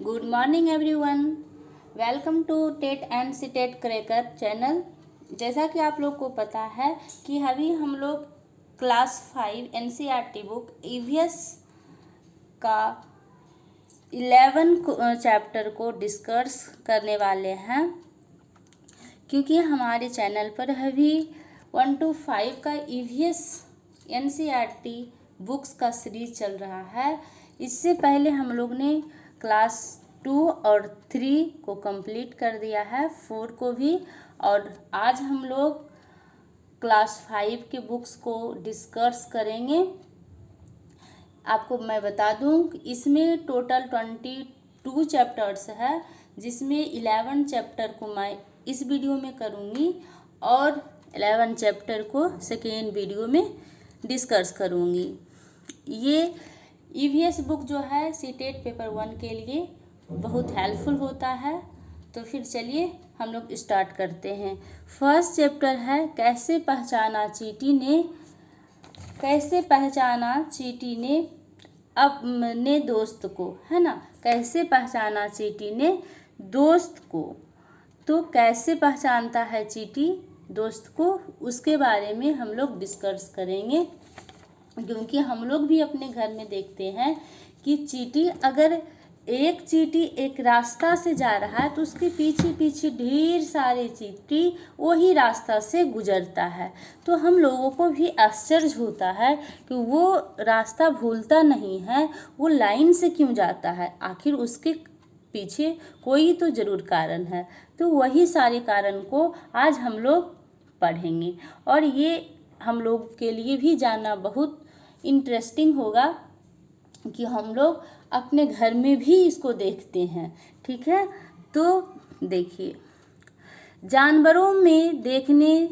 Good morning everyone, welcome to TET and CTET cracker channel. जैसा कि आप लोग को पता है कि अभी हम लोग क्लास 5 एनसीईआरटी बुक ईवीएस का 11 चैप्टर को डिस्कस करने वाले हैं, क्योंकि हमारे चैनल पर अभी 1 to 5 का ईवीएस एनसीईआरटी बुक्स का सीरीज चल रहा है। इससे पहले हम लोग ने क्लास 2 और 3 को कंप्लीट कर दिया है, 4 को भी, और आज हम लोग क्लास 5 के बुक्स को डिस्कस करेंगे। आपको मैं बता दूं कि इसमें टोटल 22 चैप्टर्स है, जिसमें 11 चैप्टर को मैं इस वीडियो में करूंगी और 11 चैप्टर को सेकेंड वीडियो में डिस्कस करूंगी। ये ईवीएस बुक जो है सीटेट पेपर 1 के लिए बहुत हेल्पफुल होता है। तो फिर चलिए हम लोग स्टार्ट करते हैं। फर्स्ट चैप्टर है कैसे पहचाना चींटी ने अपने दोस्त को, है ना। कैसे पहचाना चींटी ने दोस्त को। तो कैसे पहचानता है चींटी दोस्त को, उसके बारे में हम लोग डिस्कस करेंगे, क्योंकि हम लोग भी अपने घर में देखते हैं कि चींटी, अगर एक चींटी एक रास्ता से जा रहा है तो उसके पीछे पीछे ढेर सारे चींटी वही रास्ता से गुजरता है। तो हम लोगों को भी आश्चर्य होता है कि वो रास्ता भूलता नहीं है, वो लाइन से क्यों जाता है, आखिर उसके पीछे कोई तो ज़रूर कारण है। तो वही सारे कारण को आज हम लोग पढ़ेंगे, और ये हम लोग के लिए भी जानना बहुत इंटरेस्टिंग होगा कि हम लोग अपने घर में भी इसको देखते हैं। ठीक है, तो देखिए, जानवरों में देखने,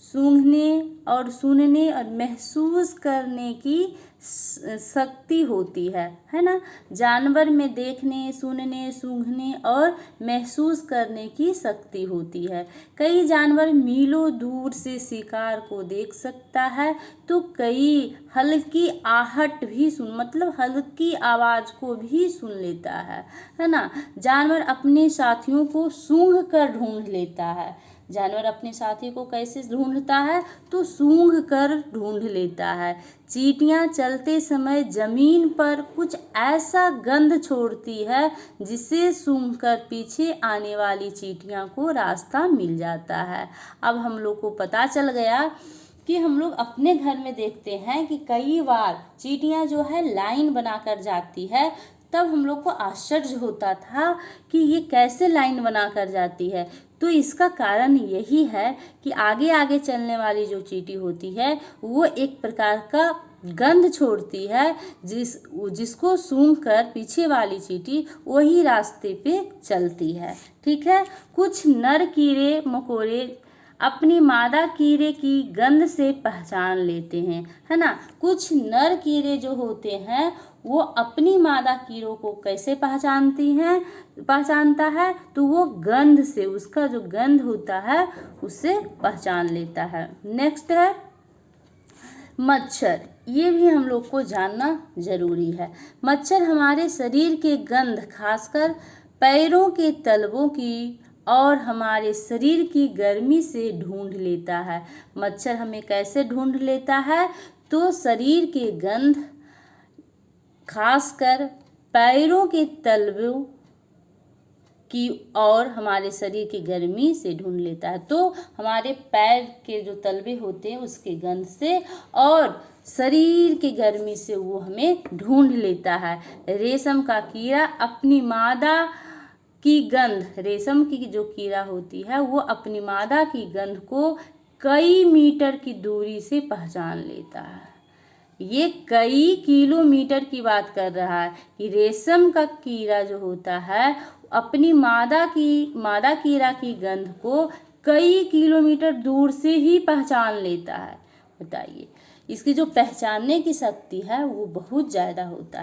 सूंघने और सुनने और महसूस करने की शक्ति होती है ना। जानवर में देखने, सुनने, सूंघने और महसूस करने की शक्ति होती है। कई जानवर मीलों दूर से शिकार को देख सकता है, तो कई हल्की आहट भी हल्की आवाज़ को भी सुन लेता है ना। जानवर अपने साथियों को सूंघ कर ढूंढ लेता है। जानवर अपने साथी को कैसे ढूंढता है, तो सूंघ कर ढूंढ लेता है। चींटियां चलते समय जमीन पर कुछ ऐसा गंध छोड़ती है जिसे सूंघकर पीछे आने वाली चींटियां को रास्ता मिल जाता है। अब हम लोग को पता चल गया कि हम लोग अपने घर में देखते हैं कि कई बार चींटियां जो है लाइन बनाकर जाती है। तब हम लोग को आश्चर्य होता था कि ये कैसे लाइन बनाकर जाती है। तो इसका कारण यही है कि आगे आगे चलने वाली जो चींटी होती है वो एक प्रकार का गंध छोड़ती है, जिसको सूंघकर पीछे वाली चींटी वही रास्ते पे चलती है। ठीक है, कुछ नर कीड़े मकोड़े अपनी मादा कीड़े की गंध से पहचान लेते हैं, है ना। कुछ नर कीड़े जो होते हैं वो अपनी मादा कीड़ों को कैसे पहचानता है, तो वो गंध से, उसका जो गंध होता है उससे पहचान लेता है। नेक्स्ट है मच्छर। ये भी हम लोग को जानना जरूरी है। मच्छर हमारे शरीर के गंध, खासकर पैरों के तलवों की और हमारे शरीर की गर्मी से ढूंढ लेता है। मच्छर हमें कैसे ढूंढ लेता है, तो शरीर के गंध, खासकर पैरों के तलवों की और हमारे शरीर की गर्मी से ढूंढ लेता है। तो हमारे पैर के जो तलवे होते हैं उसके गंध से और शरीर की गर्मी से वो हमें ढूंढ लेता है। रेशम का कीड़ा अपनी मादा की गंध, रेशम की जो कीड़ा होती है वो अपनी मादा की गंध को कई मीटर की दूरी से पहचान लेता है। ये कई किलोमीटर की बात कर रहा है कि रेशम का कीड़ा जो होता है अपनी मादा कीड़ा की गंध को कई किलोमीटर दूर से ही पहचान लेता है। बताइए, इसकी जो पहचानने की शक्ति है वो बहुत ज़्यादा होता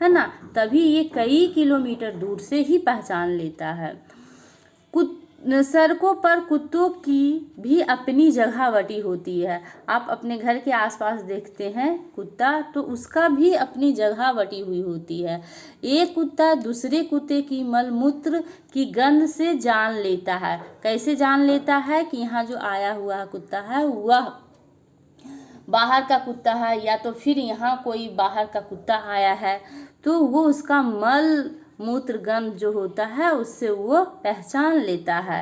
है ना। तभी ये कई किलोमीटर दूर से ही पहचान लेता है। सड़कों पर कुत्तों की भी अपनी जगह बटी होती है। आप अपने घर के आसपास देखते हैं कुत्ता, तो उसका भी अपनी जगह बटी हुई होती है। एक कुत्ता दूसरे कुत्ते की मलमूत्र की गंध से जान लेता है। कैसे जान लेता है कि यहाँ जो आया हुआ कुत्ता है वह बाहर का कुत्ता है, या तो फिर यहाँ कोई बाहर का कुत्ता आया है, तो वो उसका मल मूत्र गंध जो होता है उससे वो पहचान लेता है।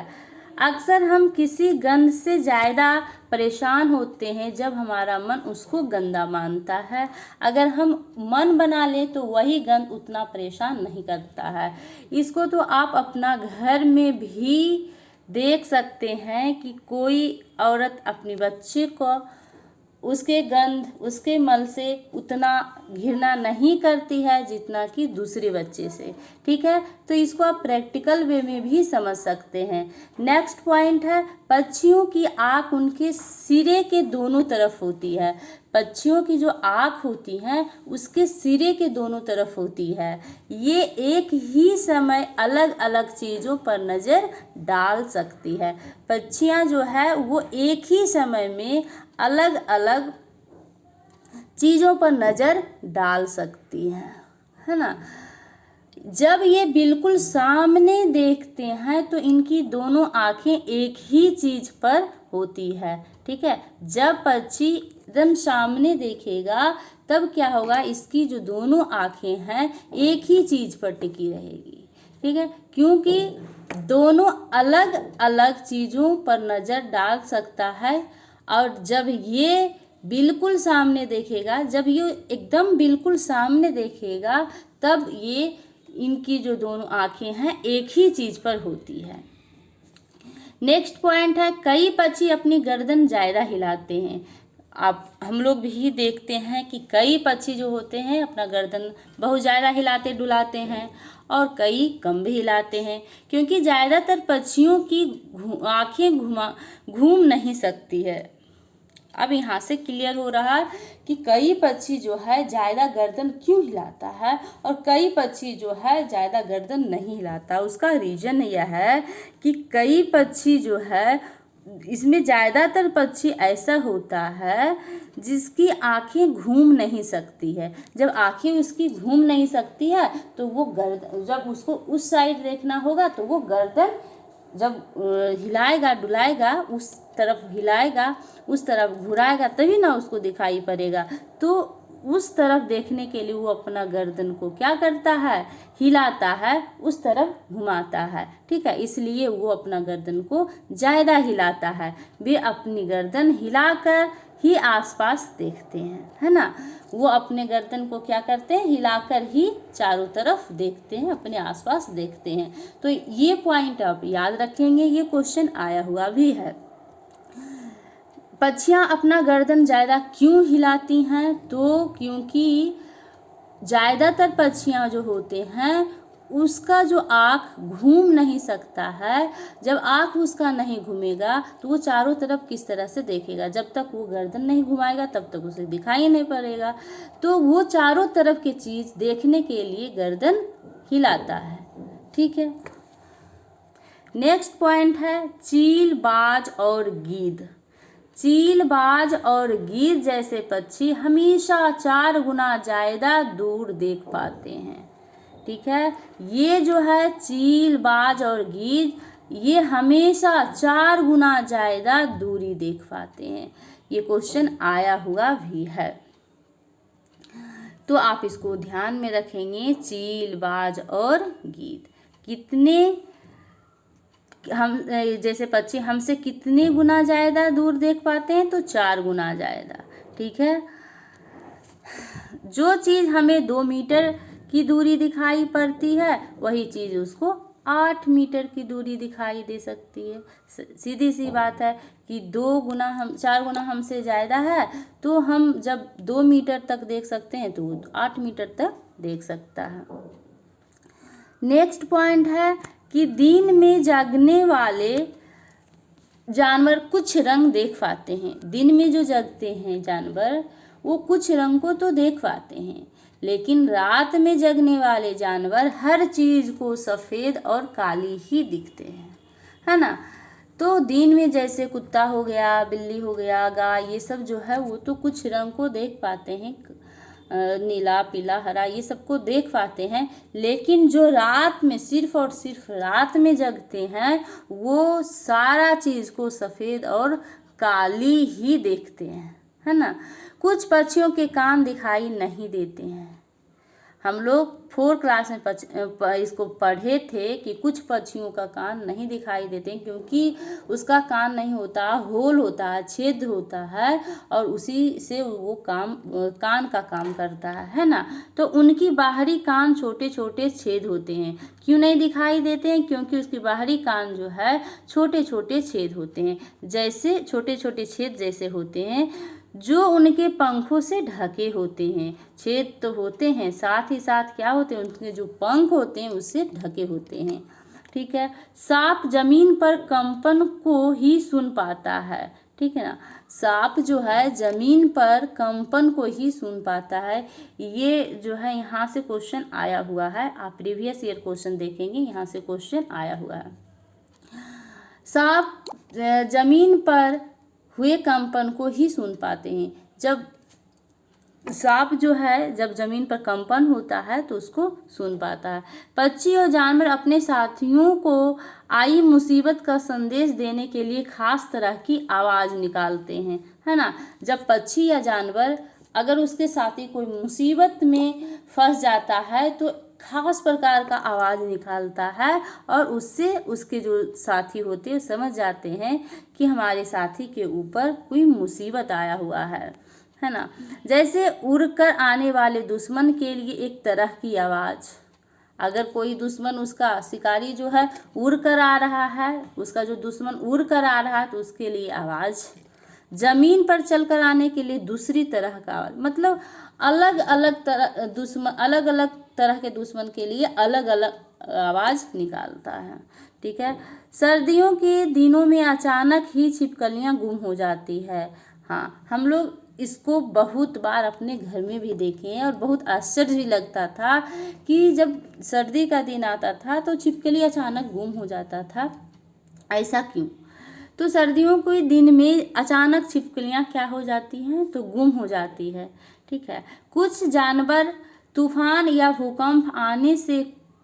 अक्सर हम किसी गंध से ज़्यादा परेशान होते हैं जब हमारा मन उसको गंदा मानता है। अगर हम मन बना लें तो वही गंध उतना परेशान नहीं करता है। इसको तो आप अपना घर में भी देख सकते हैं कि कोई औरत अपने बच्चे को उसके गंध, उसके मल से उतना घृणा नहीं करती है जितना कि दूसरे बच्चे से। ठीक है, तो इसको आप प्रैक्टिकल वे में भी समझ सकते हैं। नेक्स्ट पॉइंट है, पक्षियों की आँख उनके सिरे के दोनों तरफ होती है। पक्षियों की जो आँख होती है उसके सिरे के दोनों तरफ होती है। ये एक ही समय अलग अलग चीज़ों पर नज़र डाल सकती है। पक्षियाँ जो है वो एक ही समय में अलग अलग चीज़ों पर नज़र डाल सकती है ना। जब ये बिल्कुल सामने देखते हैं तो इनकी दोनों आँखें एक ही चीज़ पर होती है। ठीक है, जब पक्षी एकदम सामने देखेगा तब क्या होगा, इसकी जो दोनों आँखें हैं एक ही चीज़ पर टिकी रहेगी। ठीक है, क्योंकि दोनों अलग अलग चीज़ों पर नज़र डाल सकता है। और जब ये बिल्कुल सामने देखेगा, जब ये एकदम बिल्कुल सामने देखेगा, तब ये इनकी जो दोनों आँखें हैं एक ही चीज़ पर होती है। नेक्स्ट पॉइंट है, कई पक्षी अपनी गर्दन ज़्यादा हिलाते हैं। हम लोग भी देखते हैं कि कई पक्षी जो होते हैं अपना गर्दन बहुत ज़्यादा हिलाते डुलाते हैं और कई कम भी हिलाते हैं, क्योंकि ज़्यादातर पक्षियों की आँखें घूम नहीं सकती है। अब यहाँ से क्लियर हो रहा है कि कई पक्षी जो है ज़्यादा गर्दन क्यों हिलाता है और कई पक्षी जो है ज़्यादा गर्दन नहीं हिलाता। उसका रीज़न यह है कि कई पक्षी जो है, इसमें ज़्यादातर पक्षी ऐसा होता है जिसकी आँखें घूम नहीं सकती है। जब आँखें उसकी घूम नहीं सकती है तो वो गर्दन, जब उसको उस साइड देखना होगा तो वो गर्दन जब हिलाएगा डुलाएगा, उस तरफ हिलाएगा, उस तरफ घुराएगा, तभी ना उसको दिखाई पड़ेगा। तो उस तरफ देखने के लिए वो अपना गर्दन को क्या करता है, हिलाता है, उस तरफ घुमाता है। ठीक है, इसलिए वो अपना गर्दन को ज़्यादा हिलाता है। वे अपनी गर्दन हिलाकर ही आसपास देखते हैं, है ना। वो अपने गर्दन को क्या करते हैं, हिलाकर ही चारों तरफ देखते हैं, अपने आसपास देखते हैं। तो ये पॉइंट आप याद रखेंगे, ये क्वेश्चन आया हुआ भी है। पक्षियाँ अपना गर्दन ज़्यादा क्यों हिलाती हैं, तो क्योंकि ज़्यादातर पक्षियाँ जो होते हैं उसका जो आँख घूम नहीं सकता है। जब आँख उसका नहीं घूमेगा तो वो चारों तरफ किस तरह से देखेगा, जब तक वो गर्दन नहीं घुमाएगा तब तक उसे दिखाई नहीं पड़ेगा। तो वो चारों तरफ की चीज़ देखने के लिए गर्दन हिलाता है। ठीक है, नेक्स्ट पॉइंट है, चील, बाज और गीद। चील, बाज और गीद जैसे पक्षी हमेशा 4 गुना ज़्यादा दूर देख पाते हैं। ठीक है, ये जो है चील, बाज और गीद, ये हमेशा 4 गुना ज़्यादा दूरी देख पाते हैं। ये क्वेश्चन आया हुआ भी है, तो आप इसको ध्यान में रखेंगे। चील, बाज और गीद कितने हम जैसे पक्षी हमसे कितने गुना ज़्यादा दूर देख पाते हैं, तो 4 गुना ज़्यादा। ठीक है, जो चीज़ हमें 2 मीटर की दूरी दिखाई पड़ती है वही चीज़ उसको 8 मीटर की दूरी दिखाई दे सकती है। सीधी सी बात है कि 4 गुना हमसे ज़्यादा है, तो हम जब 2 मीटर तक देख सकते हैं तो वो 8 मीटर तक देख सकता है। नेक्स्ट पॉइंट है कि दिन में जागने वाले जानवर कुछ रंग देख पाते हैं। दिन में जो जगते हैं जानवर वो कुछ रंग को तो देख पाते हैं, लेकिन रात में जगने वाले जानवर हर चीज़ को सफ़ेद और काली ही दिखते हैं। है ना। तो दिन में जैसे कुत्ता हो गया, बिल्ली हो गया, गाय, ये सब जो है वो तो कुछ रंग को देख पाते हैं, नीला, पीला, हरा, ये सबको देख पाते हैं। लेकिन जो रात में सिर्फ और सिर्फ रात में जगते हैं वो सारा चीज़ को सफ़ेद और काली ही देखते हैं, है ना। कुछ पक्षियों के कान दिखाई नहीं देते हैं। हम लोग 4 क्लास में इसको पढ़े थे कि कुछ पक्षियों का कान नहीं दिखाई देते क्योंकि उसका कान नहीं होता, होल होता है, छेद होता है, और उसी से वो कान का काम करता है ना। तो उनकी बाहरी कान छोटे छोटे छेद होते हैं। क्यों नहीं दिखाई देते हैं? क्योंकि उसकी बाहरी कान जो है छोटे छोटे छेद होते हैं, जैसे छोटे छोटे छेद जैसे होते हैं जो उनके पंखों से ढके होते हैं। छेद तो होते हैं, साथ ही साथ क्या होते हैं, उनके जो पंख होते हैं उससे ढके होते हैं। ठीक है। सांप जमीन पर कंपन को ही सुन पाता है। ठीक है ना। सांप जो है जमीन पर कंपन को ही सुन पाता है। ये जो है यहाँ से क्वेश्चन आया हुआ है, आप प्रीवियस ईयर क्वेश्चन देखेंगे, यहाँ से क्वेश्चन आया हुआ है। सांप जमीन पर हुए कंपन को ही सुन पाते हैं। जब सांप जो है जब जमीन पर कंपन होता है तो उसको सुन पाता है। पक्षी और जानवर अपने साथियों को आई मुसीबत का संदेश देने के लिए खास तरह की आवाज़ निकालते हैं, है ना। जब पक्षी या जानवर अगर उसके साथी कोई मुसीबत में फंस जाता है तो खास प्रकार का आवाज़ निकालता है, और उससे उसके जो साथी होते हैं समझ जाते हैं कि हमारे साथी के ऊपर कोई मुसीबत आया हुआ है ना। जैसे उड़कर आने वाले दुश्मन के लिए एक तरह की आवाज़। अगर कोई दुश्मन, उसका शिकारी जो है उड़ कर आ रहा है, उसका जो दुश्मन उड़ कर आ रहा है तो उसके लिए आवाज़। जमीन पर चलकर आने के लिए दूसरी तरह का आवाज़। मतलब अलग अलग तरह के दुश्मन के लिए अलग अलग आवाज़ निकालता है। ठीक है। सर्दियों के दिनों में अचानक ही छिपकलियाँ गुम हो जाती है। हाँ, हम लोग इसको बहुत बार अपने घर में भी देखे हैं, और बहुत आश्चर्य भी लगता था कि जब सर्दी का दिन आता था तो छिपकली अचानक गुम हो जाता था। ऐसा क्यों? तो सर्दियों के दिन में अचानक छिपकलियाँ क्या हो जाती हैं, तो गुम हो जाती है। ठीक है। कुछ जानवर तूफान या भूकंप आने से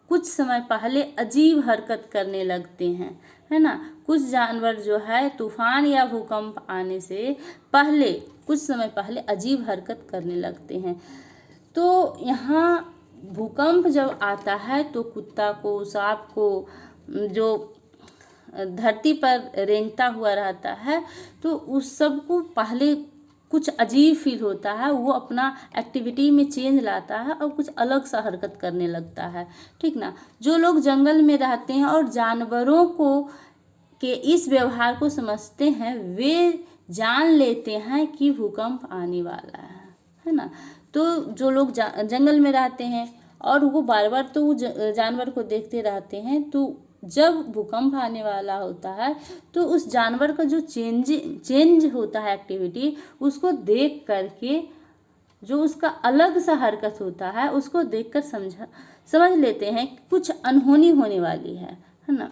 कुछ समय पहले अजीब हरकत करने लगते हैं, है ना। कुछ जानवर जो है तूफान या भूकंप आने से पहले कुछ समय पहले अजीब हरकत करने लगते हैं। तो यहाँ भूकंप जब आता है तो कुत्ता को, सांप को, जो धरती पर रेंगता हुआ रहता है, तो उस सब को पहले कुछ अजीब फील होता है, वो अपना एक्टिविटी में चेंज लाता है और कुछ अलग सा हरकत करने लगता है। ठीक ना। जो लोग जंगल में रहते हैं और जानवरों को के इस व्यवहार को समझते हैं वे जान लेते हैं कि भूकंप आने वाला है ना। तो जो लोग जंगल में रहते हैं और वो बार बार तो वो जानवर को देखते रहते हैं, तो जब भूकंप आने वाला होता है तो उस जानवर का जो चेंज होता है एक्टिविटी, उसको देख करके जो उसका अलग सा हरकत होता है उसको देखकर समझ लेते हैं कि कुछ अनहोनी होने वाली है ना।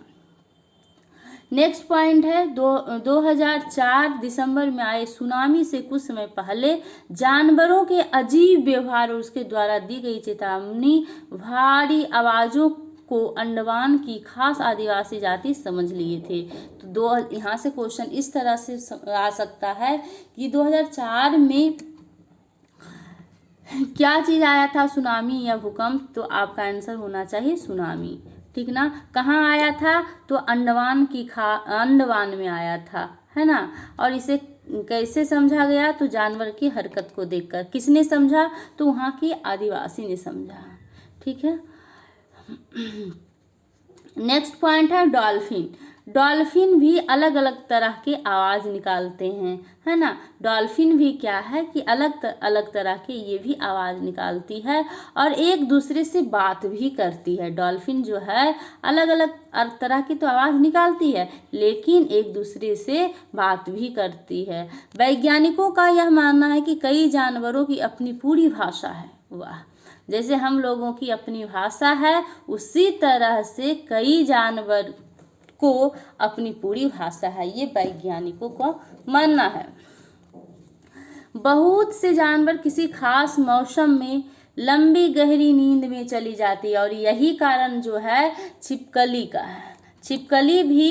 नेक्स्ट पॉइंट है 2004 दिसंबर में आए सुनामी से कुछ समय पहले जानवरों के अजीब व्यवहार और उसके द्वारा दी गई चेतावनी भारी आवाज़ों को अंडमान की खास आदिवासी जाति समझ लिए थे। तो यहाँ से क्वेश्चन इस तरह से आ सकता है कि 2004 में क्या चीज़ आया था, सुनामी या भूकंप? तो आपका आंसर होना चाहिए सुनामी। ठीक ना। कहाँ आया था? तो अंडमान में आया था, है ना। और इसे कैसे समझा गया? तो जानवर की हरकत को देखकर। किसने समझा? तो वहाँ की आदिवासी ने समझा। ठीक है। नेक्स्ट पॉइंट है डॉल्फिन। डॉल्फिन भी अलग अलग तरह के आवाज़ निकालते हैं, है ना। डॉल्फिन भी क्या है कि अलग तरह के ये भी आवाज़ निकालती है और एक दूसरे से बात भी करती है। डॉल्फिन जो है अलग अलग तरह की तो आवाज़ निकालती है, लेकिन एक दूसरे से बात भी करती है। वैज्ञानिकों का यह मानना है कि कई जानवरों की अपनी पूरी भाषा है। वाह। जैसे हम लोगों की अपनी भाषा है, उसी तरह से कई जानवर को अपनी पूरी भाषा है, ये वैज्ञानिकों का मानना है। बहुत से जानवर किसी खास मौसम में लंबी गहरी नींद में चली जाती है और यही कारण जो है छिपकली का है। छिपकली भी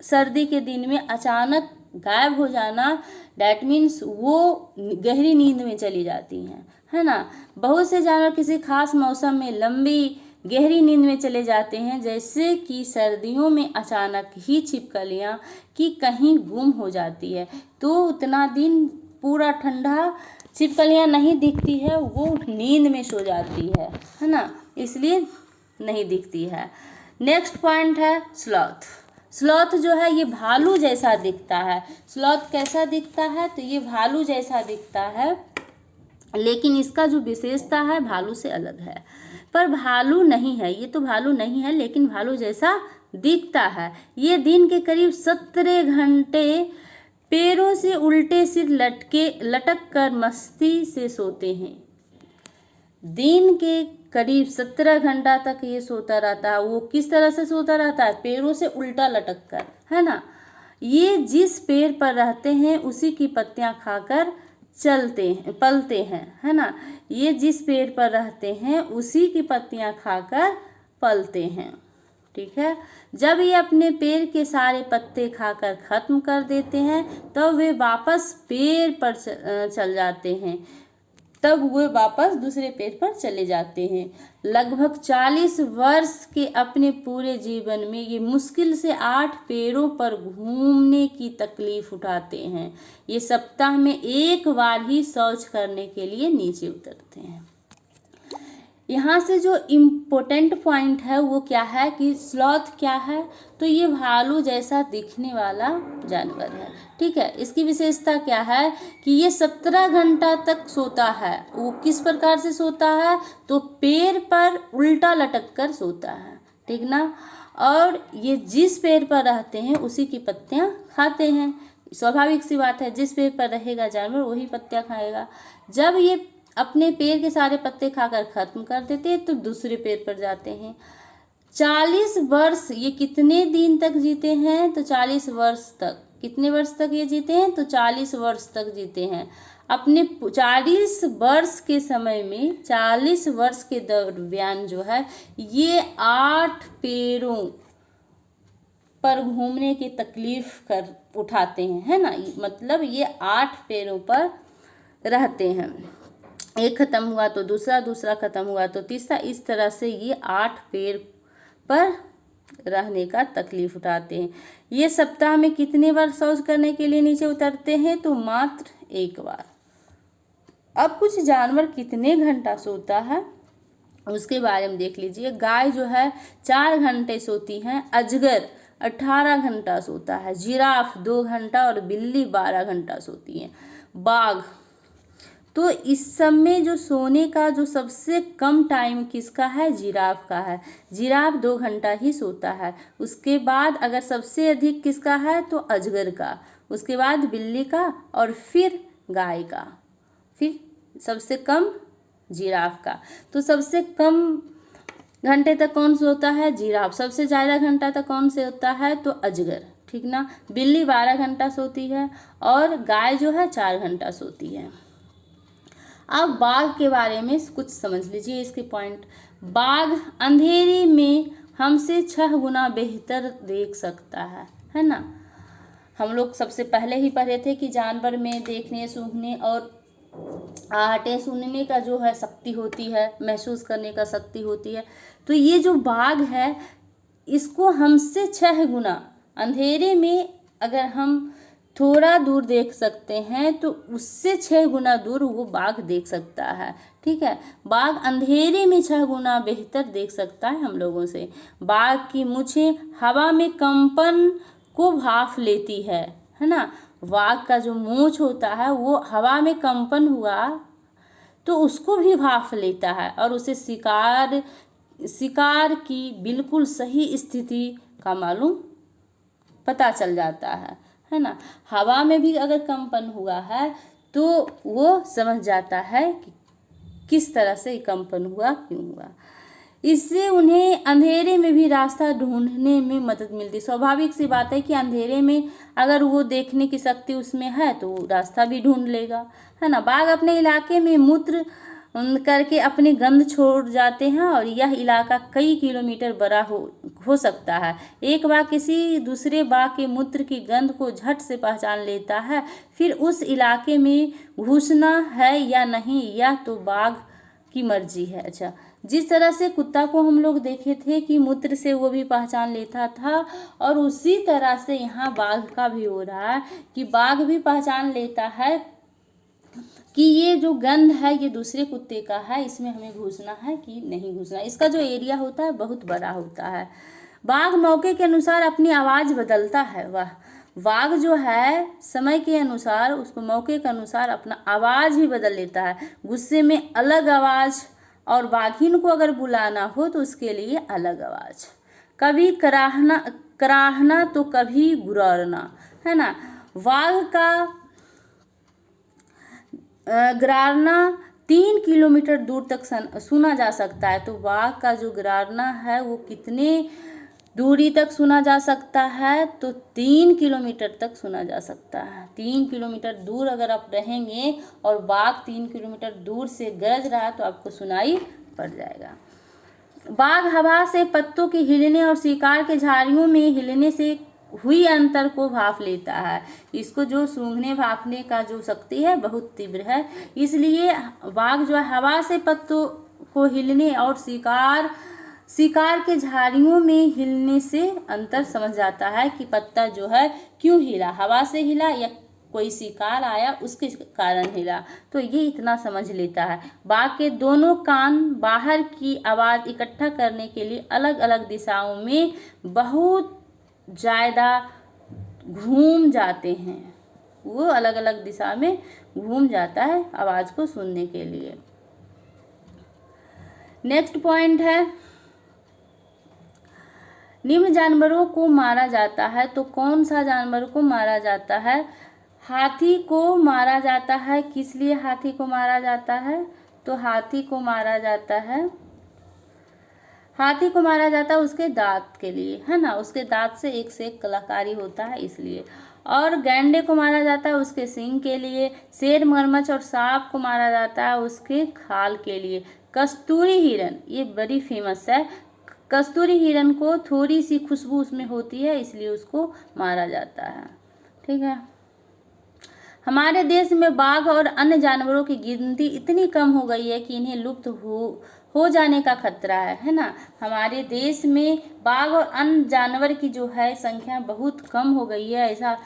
सर्दी के दिन में अचानक गायब हो जाना, डैट मीन्स वो गहरी नींद में चली जाती हैं, है ना। बहुत से जानवर किसी खास मौसम में लंबी गहरी नींद में चले जाते हैं, जैसे कि सर्दियों में अचानक ही छिपकलियाँ की कहीं गुम हो जाती है, तो उतना दिन पूरा ठंडा छिपकलियाँ नहीं दिखती है, वो नींद में सो जाती है ना, इसलिए नहीं दिखती है। नेक्स्ट पॉइंट है स्लॉथ। स्लॉथ जो है ये भालू जैसा दिखता है। स्लॉथ कैसा दिखता है, तो ये भालू जैसा दिखता है, लेकिन इसका जो विशेषता है भालू से अलग है। पर भालू नहीं है, ये तो भालू नहीं है, लेकिन भालू जैसा दिखता है। ये दिन के करीब 17 घंटे पैरों से उल्टे सिर लटक कर मस्ती से सोते हैं। दिन के करीब 17 घंटा तक ये सोता रहता है। वो किस तरह से सोता रहता है, पैरों से उल्टा लटक कर, है ना। ये जिस पेड़ पर रहते हैं उसी की पत्तियां खाकर पलते हैं, है ना। ये जिस पेड़ पर रहते हैं उसी की पत्तियां खाकर पलते हैं, ठीक है। जब ये अपने पेड़ के सारे पत्ते खाकर खत्म कर देते हैं तो वे वापस पेड़ पर चल जाते हैं, तब वे वापस दूसरे पेड़ पर चले जाते हैं। लगभग 40 वर्ष के अपने पूरे जीवन में ये मुश्किल से 8 पेड़ों पर घूमने की तकलीफ उठाते हैं। ये सप्ताह में एक बार ही शौच करने के लिए नीचे उतरते हैं। यहाँ से जो इम्पोर्टेंट पॉइंट है वो क्या है कि स्लॉथ क्या है, तो ये भालू जैसा दिखने वाला जानवर है, ठीक है। इसकी विशेषता क्या है कि ये 17 घंटा तक सोता है। वो किस प्रकार से सोता है, तो पेड़ पर उल्टा लटक कर सोता है, ठीक ना। और ये जिस पेड़ पर रहते हैं उसी की पत्तियां खाते हैं। स्वाभाविक सी बात है, जिस पेड़ पर रहेगा जानवर वही पत्तियां खाएगा। जब ये अपने पेड़ के सारे पत्ते खाकर खत्म कर देते हैं तो दूसरे पेड़ पर जाते हैं। 40 वर्ष ये कितने दिन तक जीते हैं, तो 40 वर्ष तक। कितने वर्ष तक ये जीते हैं, तो 40 वर्ष तक जीते हैं। अपने 40 वर्ष के समय में, 40 वर्ष के दरमियान जो है ये 8 पेड़ों पर घूमने की तकलीफ कर उठाते हैं, है ना। मतलब ये 8 पेड़ों पर रहते हैं। एक खत्म हुआ तो दूसरा, दूसरा खत्म हुआ तो तीसरा, इस तरह से ये 8 पेड़ पर रहने का तकलीफ उठाते हैं। ये सप्ताह में कितने बार शौच करने के लिए नीचे उतरते हैं, तो मात्र एक बार। अब कुछ जानवर कितने घंटा सोता है उसके बारे में देख लीजिए। गाय जो है 4 घंटे सोती हैं, अजगर 18 घंटा सोता है, जिराफ 2 घंटा और बिल्ली 12 घंटा सोती है। बाघ, तो इस सब में जो सोने का जो सबसे कम टाइम किसका है, जिराफ का है। जिराफ 2 घंटा ही सोता है। उसके बाद अगर सबसे अधिक किसका है, तो अजगर का, उसके बाद बिल्ली का और फिर गाय का, फिर सबसे कम जिराफ का। तो सबसे कम घंटे तक कौन सोता है, जिराफ। सबसे ज़्यादा घंटा तक कौन से होता है, तो अजगर, ठीक ना। बिल्ली 12 घंटा सोती है और गाय जो है 4 घंटा सोती है। अब बाघ के बारे में कुछ समझ लीजिए इसके पॉइंट। बाघ अंधेरे में हमसे 6 गुना बेहतर देख सकता है ना। हम लोग सबसे पहले ही पढ़े थे कि जानवर में देखने, सूंघने और आहटें सुनने का जो है शक्ति होती है, महसूस करने का शक्ति होती है। तो ये जो बाघ है इसको हमसे 6 गुना, अंधेरे में अगर हम थोड़ा दूर देख सकते हैं तो उससे 6 गुना दूर वो बाघ देख सकता है, ठीक है। बाघ अंधेरे में 6 गुना बेहतर देख सकता है हम लोगों से। बाघ की मूंछें हवा में कंपन को भांप लेती है ना। बाघ का जो मूंछ होता है वो हवा में कंपन हुआ तो उसको भी भांप लेता है और उसे शिकार की बिल्कुल सही स्थिति का मालूम पता चल जाता है ना। हवा में भी अगर कंपन हुआ है तो वो समझ जाता है कि किस तरह से कंपन हुआ, क्यों हुआ। इससे उन्हें अंधेरे में भी रास्ता ढूंढने में मदद मिलती। स्वाभाविक सी बात है कि अंधेरे में अगर वो देखने की शक्ति उसमें है तो वो रास्ता भी ढूंढ लेगा, है ना। बाघ अपने इलाके में मूत्र करके अपनी गंध छोड़ जाते हैं और यह इलाका कई किलोमीटर बड़ा हो सकता है। एक बाघ किसी दूसरे बाघ के मूत्र की गंध को झट से पहचान लेता है। फिर उस इलाके में घुसना है या नहीं यह तो बाघ की मर्जी है। अच्छा, जिस तरह से कुत्ता को हम लोग देखे थे कि मूत्र से वो भी पहचान लेता था, और उसी तरह से यहाँ बाघ का भी हो रहा है कि बाघ भी पहचान लेता है कि ये जो गंध है ये दूसरे कुत्ते का है, इसमें हमें घुसना है कि नहीं घुसना। इसका जो एरिया होता है बहुत बड़ा होता है। बाघ मौके के अनुसार अपनी आवाज़ बदलता है। वाह, बाघ जो है समय के अनुसार, उसको मौके के अनुसार अपना आवाज़ भी बदल लेता है। गुस्से में अलग आवाज़, और बाघिन को अगर बुलाना हो तो उसके लिए अलग आवाज़। कभी कराहना तो कभी गुर्राना, है ना। बाघ का गुर्राना 3 किलोमीटर दूर तक सुना जा सकता है। तो बाघ का जो गुर्राना है वो कितने दूरी तक सुना जा सकता है? तो 3 किलोमीटर तक सुना जा सकता है। 3 किलोमीटर दूर अगर आप रहेंगे और बाघ 3 किलोमीटर दूर से गरज रहा है तो आपको सुनाई पड़ जाएगा। बाघ हवा से पत्तों के हिलने और शिकार के झाड़ियों में हिलने से हुई अंतर को भाप लेता है। इसको जो सूंघने भापने का जो शक्ति है बहुत तीव्र है, इसलिए बाघ जो है हवा से पत्तों को हिलने और शिकार के झाड़ियों में हिलने से अंतर समझ जाता है कि पत्ता जो है क्यों हिला, हवा से हिला या कोई शिकार आया उसके कारण हिला। तो ये इतना समझ लेता है। बाघ के दोनों कान बाहर की आवाज़ इकट्ठा करने के लिए अलग अलग दिशाओं में बहुत ज़्यादा घूम जाते हैं। वो अलग अलग दिशा में घूम जाता है आवाज़ को सुनने के लिए। नेक्स्ट पॉइंट है, निम्न जानवरों को मारा जाता है तो कौन सा जानवर को मारा जाता है? हाथी को मारा जाता है। किस लिए हाथी को मारा जाता है? तो हाथी को मारा जाता है उसके दांत के लिए, है ना। उसके दांत से एक कलाकारी होता है इसलिए। और गैंडे को मारा जाता है उसके सींग के लिए। शेर, मगरमच्छ और सांप को मारा जाता है उसके खाल के लिए। कस्तूरी हिरण, ये बड़ी फेमस है। कस्तूरी हिरण को थोड़ी सी खुशबू उसमें होती है इसलिए उसको मारा जाता है। ठीक है। हमारे देश में बाघ और अन्य जानवरों की गिनती इतनी कम हो गई है कि इन्हें लुप्त हो जाने का खतरा है ना। हमारे देश में बाघ और अन्य जानवर की जो है संख्या बहुत कम हो गई है। ऐसा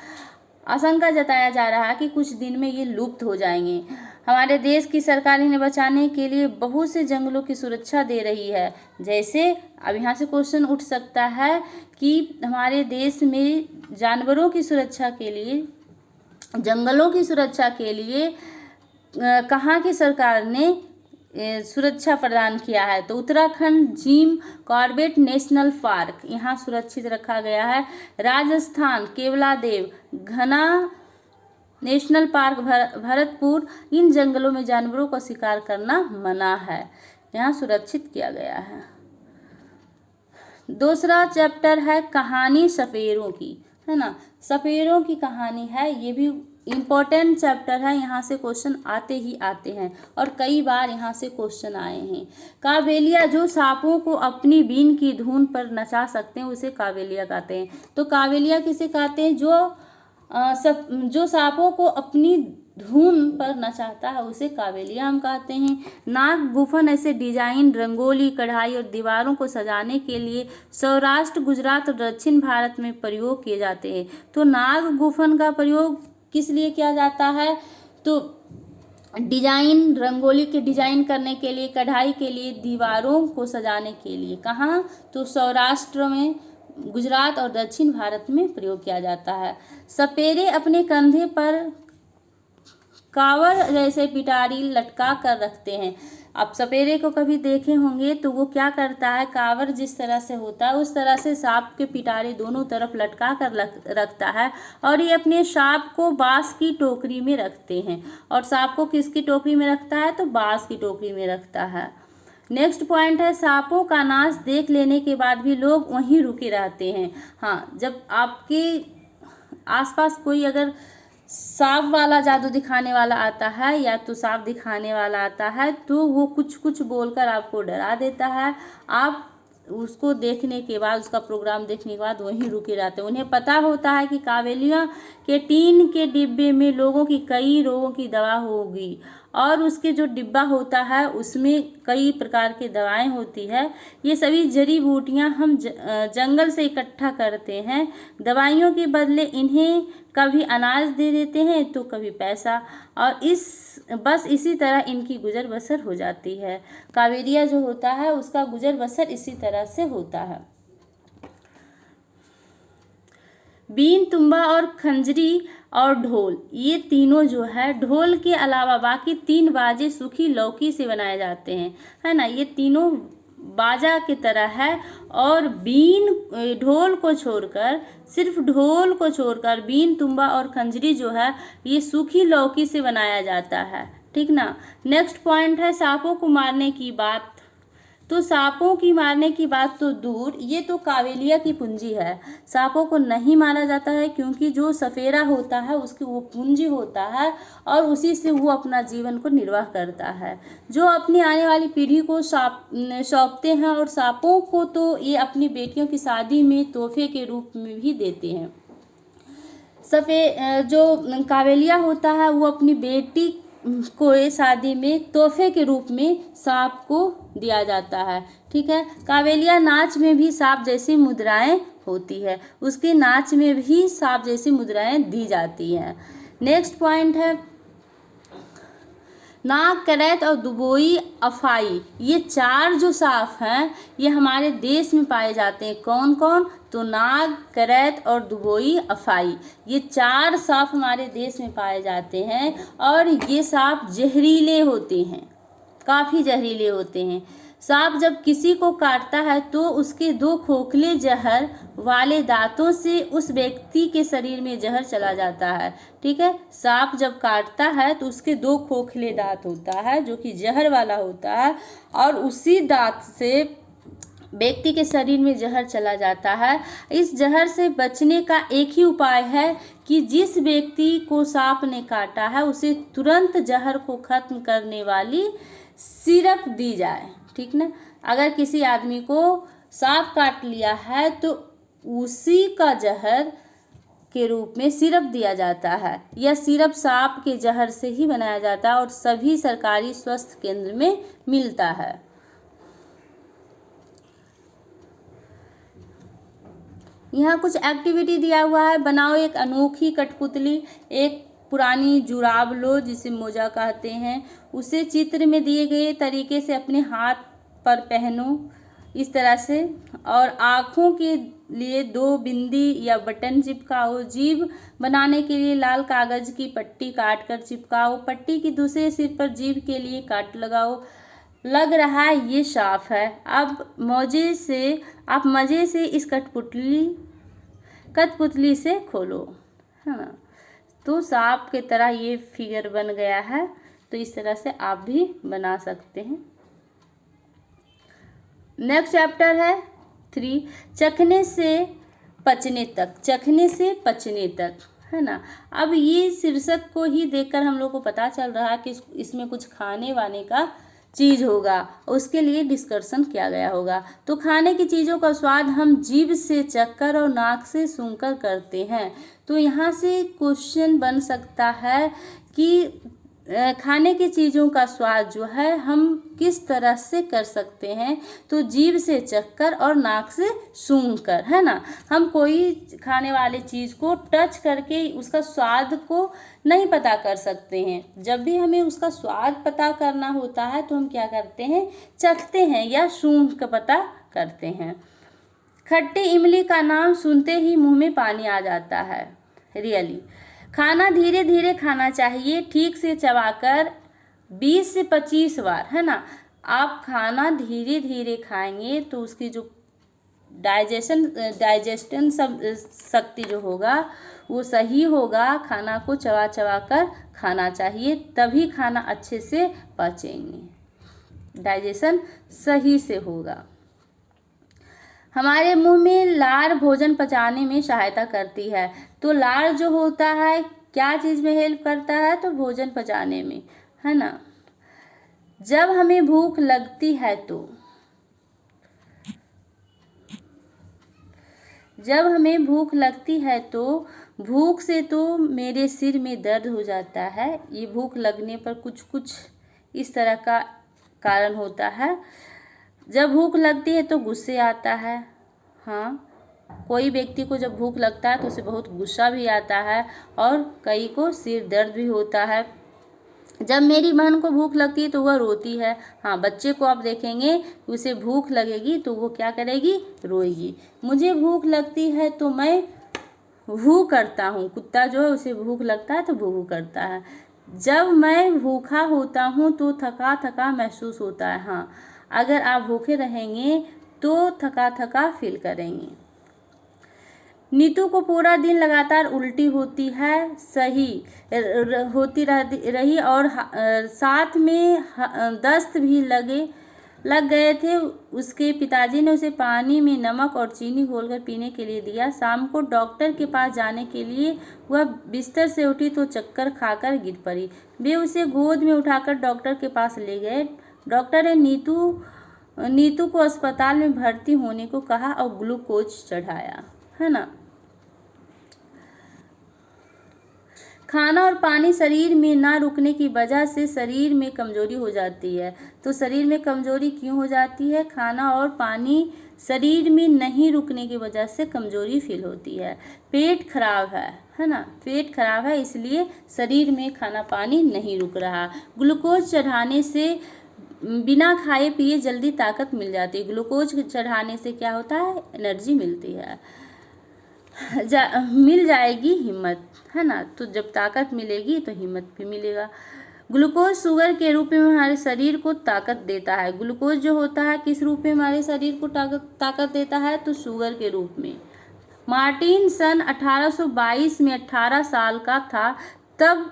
आशंका जताया जा रहा है कि कुछ दिन में ये लुप्त हो जाएंगे। हमारे देश की सरकार इन्हें बचाने के लिए बहुत से जंगलों की सुरक्षा दे रही है। जैसे अब यहाँ से क्वेश्चन उठ सकता है कि हमारे देश में जानवरों की सुरक्षा के लिए, जंगलों की सुरक्षा के लिए कहाँ की सरकार ने सुरक्षा प्रदान किया है? तो Uttarakhand Jim Corbett national park यहाँ सुरक्षित रखा गया है। राजस्थान केवलादेव घना नेशनल पार्क भरतपुर, इन जंगलों में जानवरों का शिकार करना मना है, यहाँ सुरक्षित किया गया है। दूसरा चैप्टर है कहानी सपेरों की, है ना। सपेरों की कहानी है, ये भी इम्पोर्टेंट चैप्टर है। यहाँ से क्वेश्चन आते ही आते हैं और कई बार यहाँ से क्वेश्चन आए हैं। कावेलिया जो सांपों को अपनी बीन की धुन पर नचा सकते हैं उसे कावेलिया कहते हैं। तो कावेलिया किसे कहते हैं? जो सांपों को अपनी धुन पर नचाता है उसे कावेलिया हम कहते हैं। नाग गुफन ऐसे डिजाइन, रंगोली, कढ़ाई और दीवारों को सजाने के लिए सौराष्ट्र, गुजरात और दक्षिण भारत में प्रयोग किए जाते हैं। तो नाग गुफन का प्रयोग किस लिए किया जाता है? तो डिजाइन, रंगोली के डिजाइन करने के लिए, कढ़ाई के लिए, दीवारों को सजाने के लिए। कहाँ? तो सौराष्ट्र में, गुजरात और दक्षिण भारत में प्रयोग किया जाता है। सपेरे अपने कंधे पर कांवर जैसे पिटारी लटका कर रखते हैं। आप सपेरे को कभी देखे होंगे तो वो क्या करता है, कांवर जिस तरह से होता है उस तरह से सांप के पिटारे दोनों तरफ लटका कर रखता है और ये अपने सांप को बांस की टोकरी में रखते हैं। और सांप को किसकी टोकरी में रखता है? तो बांस की टोकरी में रखता है। नेक्स्ट पॉइंट है सांपों का नाच देख लेने के बाद भी लोग वहीं रुके रहते हैं। हाँ, जब आपके आसपास कोई अगर सांप वाला जादू दिखाने वाला आता है या तो सांप दिखाने वाला आता है तो वो कुछ कुछ बोलकर आपको डरा देता है। आप उसको देखने के बाद, उसका प्रोग्राम देखने के बाद वहीं रुके रहते हैं। उन्हें पता होता है कि कावेलिया के टीन के डिब्बे में लोगों की कई रोगों की दवा होगी और उसके जो डिब्बा होता है उसमें कई प्रकार की दवाएं होती है। ये सभी जड़ी बूटियां हम जंगल से इकट्ठा करते हैं। दवाइयों के बदले इन्हें कभी अनाज दे देते हैं तो कभी पैसा, और बस इसी तरह इनकी गुजर बसर हो जाती है। कावेरिया जो होता है उसका गुजर बसर इसी तरह से होता है। बीन, तुंबा और खंजरी और ढोल, ये तीनों जो है, ढोल के अलावा बाकी 3 बाजे सूखी लौकी से बनाए जाते हैं, है ना। ये तीनों बाजा की तरह है। और बीन, ढोल को छोड़कर, सिर्फ ढोल को छोड़कर बीन, तुंबा और खंजरी जो है ये सूखी लौकी से बनाया जाता है, ठीक ना। नेक्स्ट पॉइंट है सांपों को मारने की बात। तो सांपों की मारने की बात तो दूर, ये तो कावेलिया की पूंजी है। सांपों को नहीं मारा जाता है क्योंकि जो सफेरा होता है उसकी वो पूंजी होता है और उसी से वो अपना जीवन को निर्वाह करता है, जो अपनी आने वाली पीढ़ी को सौंपते हैं। और सांपों को तो ये अपनी बेटियों की शादी में तोहफे के रूप में भी देते हैं। जो कावेलिया होता है वो अपनी बेटी को शादी में तोहफे के रूप में सांप को दिया जाता है, ठीक है। कावेलिया नाच में भी सांप जैसी मुद्राएं होती है, उसके नाच में भी सांप जैसी मुद्राएं दी जाती हैं। नेक्स्ट पॉइंट है नाग, करैत और दुबोई अफाई, ये 4 जो सांप हैं ये हमारे देश में पाए जाते हैं। कौन कौन? तो नाग, करैत और दुबोई अफाई, ये 4 सांप हमारे देश में पाए जाते हैं। और ये सांप जहरीले होते हैं, काफ़ी जहरीले होते हैं। सांप जब किसी को काटता है तो उसके 2 खोखले जहर वाले दांतों से उस व्यक्ति के शरीर में जहर चला जाता है, ठीक है। सांप जब काटता है तो उसके 2 खोखले दांत होता है जो कि जहर वाला होता है और उसी दांत से व्यक्ति के शरीर में जहर चला जाता है। इस जहर से बचने का एक ही उपाय है कि जिस व्यक्ति को सांप ने काटा है उसे तुरंत जहर को खत्म करने वाली सिरप दी जाए, ठीक ना। अगर किसी आदमी को सांप काट लिया है तो उसी का जहर के रूप में सिरप दिया जाता है। यह सिरप सांप के जहर से ही बनाया जाता है और सभी सरकारी स्वास्थ्य केंद्र में मिलता है। यहाँ कुछ एक्टिविटी दिया हुआ है। बनाओ एक अनोखी कठपुतली। एक पुरानी जुराब लो जिसे मोजा कहते हैं, उसे चित्र में दिए गए तरीके से अपने हाथ पर पहनो इस तरह से, और आँखों के लिए 2 बिंदी या बटन चिपकाओ। जीभ बनाने के लिए लाल कागज की पट्टी काट कर चिपकाओ। पट्टी की दूसरे सिर पर जीभ के लिए काट लगाओ। लग रहा है ये साफ है। अब आप मज़े से इस कठपुतली से खोलो, है ना। तो सांप के तरह ये फिगर बन गया है, तो इस तरह से आप भी बना सकते हैं। नेक्स्ट चैप्टर है 3, चखने से पचने तक। चखने से पचने तक, है ना। अब ये शीर्षक को ही देखकर हम लोग को पता चल रहा है कि इसमें कुछ खाने वाने का चीज़ होगा, उसके लिए डिस्कशन किया गया होगा। तो खाने की चीज़ों का स्वाद हम जीभ से चखकर और नाक से सूंघकर करते हैं। तो यहाँ से क्वेश्चन बन सकता है कि खाने की चीज़ों का स्वाद जो है हम किस तरह से कर सकते हैं। तो जीभ से चखकर और नाक से सूंघकर, है ना। हम कोई खाने वाले चीज़ को टच करके उसका स्वाद को नहीं पता कर सकते हैं। जब भी हमें उसका स्वाद पता करना होता है तो हम क्या करते हैं, चखते हैं या सूंघ कर पता करते हैं। खट्टी इमली का नाम सुनते ही मुंह में पानी आ जाता है। रियली खाना धीरे धीरे खाना चाहिए, ठीक से चबाकर 20 से 25 बार, है ना। आप खाना धीरे धीरे खाएंगे तो उसकी जो डाइजेशन शक्ति जो होगा वो सही होगा। खाना को चबा चबा कर खाना चाहिए, तभी खाना अच्छे से पचेंगे। डाइजेशन सही से होगा। हमारे मुंह में लार भोजन पचाने में सहायता करती है। तो लार जो होता है क्या चीज़ में हेल्प करता है? तो भोजन पचाने में, है ना। जब हमें भूख लगती है तो भूख से तो मेरे सिर में दर्द हो जाता है। ये भूख लगने पर कुछ कुछ इस तरह का कारण होता है। जब भूख लगती है तो गुस्से आता है। हाँ, कोई व्यक्ति को जब भूख लगता है तो उसे बहुत गुस्सा भी आता है और कई को सिर दर्द भी होता है। जब मेरी बहन को भूख लगती है तो वह रोती है। हाँ, बच्चे को आप देखेंगे कि उसे भूख लगेगी तो वो क्या करेगी? रोएगी। मुझे भूख लगती है तो मैं भू करता हूँ। कुत्ता जो है उसे भूख लगता है तो भू करता है। जब मैं भूखा होता हूँ तो थका थका महसूस होता है। हाँ, अगर आप भूखे रहेंगे तो थका थका फील करेंगे। नीतू को पूरा दिन लगातार उल्टी होती है, सही होती रही और साथ में दस्त भी लग गए थे। उसके पिताजी ने उसे पानी में नमक और चीनी घोलकर पीने के लिए दिया। शाम को डॉक्टर के पास जाने के लिए वह बिस्तर से उठी तो चक्कर खाकर गिर पड़ी। वे उसे गोद में उठाकर डॉक्टर के पास ले गए। डॉक्टर ने नीतू को अस्पताल में भर्ती होने को कहा और ग्लूकोज चढ़ाया, है ना। खाना और पानी शरीर में ना रुकने की वजह से शरीर में कमजोरी हो जाती है। तो शरीर में कमजोरी क्यों हो जाती है? खाना और पानी शरीर में नहीं रुकने की वजह से कमजोरी फील होती है। पेट खराब है ना, पेट खराब है इसलिए शरीर में खाना पानी नहीं रुक रहा। ग्लूकोज चढ़ाने से बिना खाए पिए जल्दी ताकत मिल जाती है। ग्लूकोज चढ़ाने से क्या होता है? एनर्जी मिलती है, मिल जाएगी हिम्मत, है ना। तो जब ताकत मिलेगी तो हिम्मत भी मिलेगा। ग्लूकोज शुगर के रूप में हमारे शरीर को ताकत देता है। ग्लूकोज जो होता है किस रूप में हमारे शरीर को ताकत देता है? तो शुगर के रूप में। मार्टिन सन 1822 में 18 साल का था तब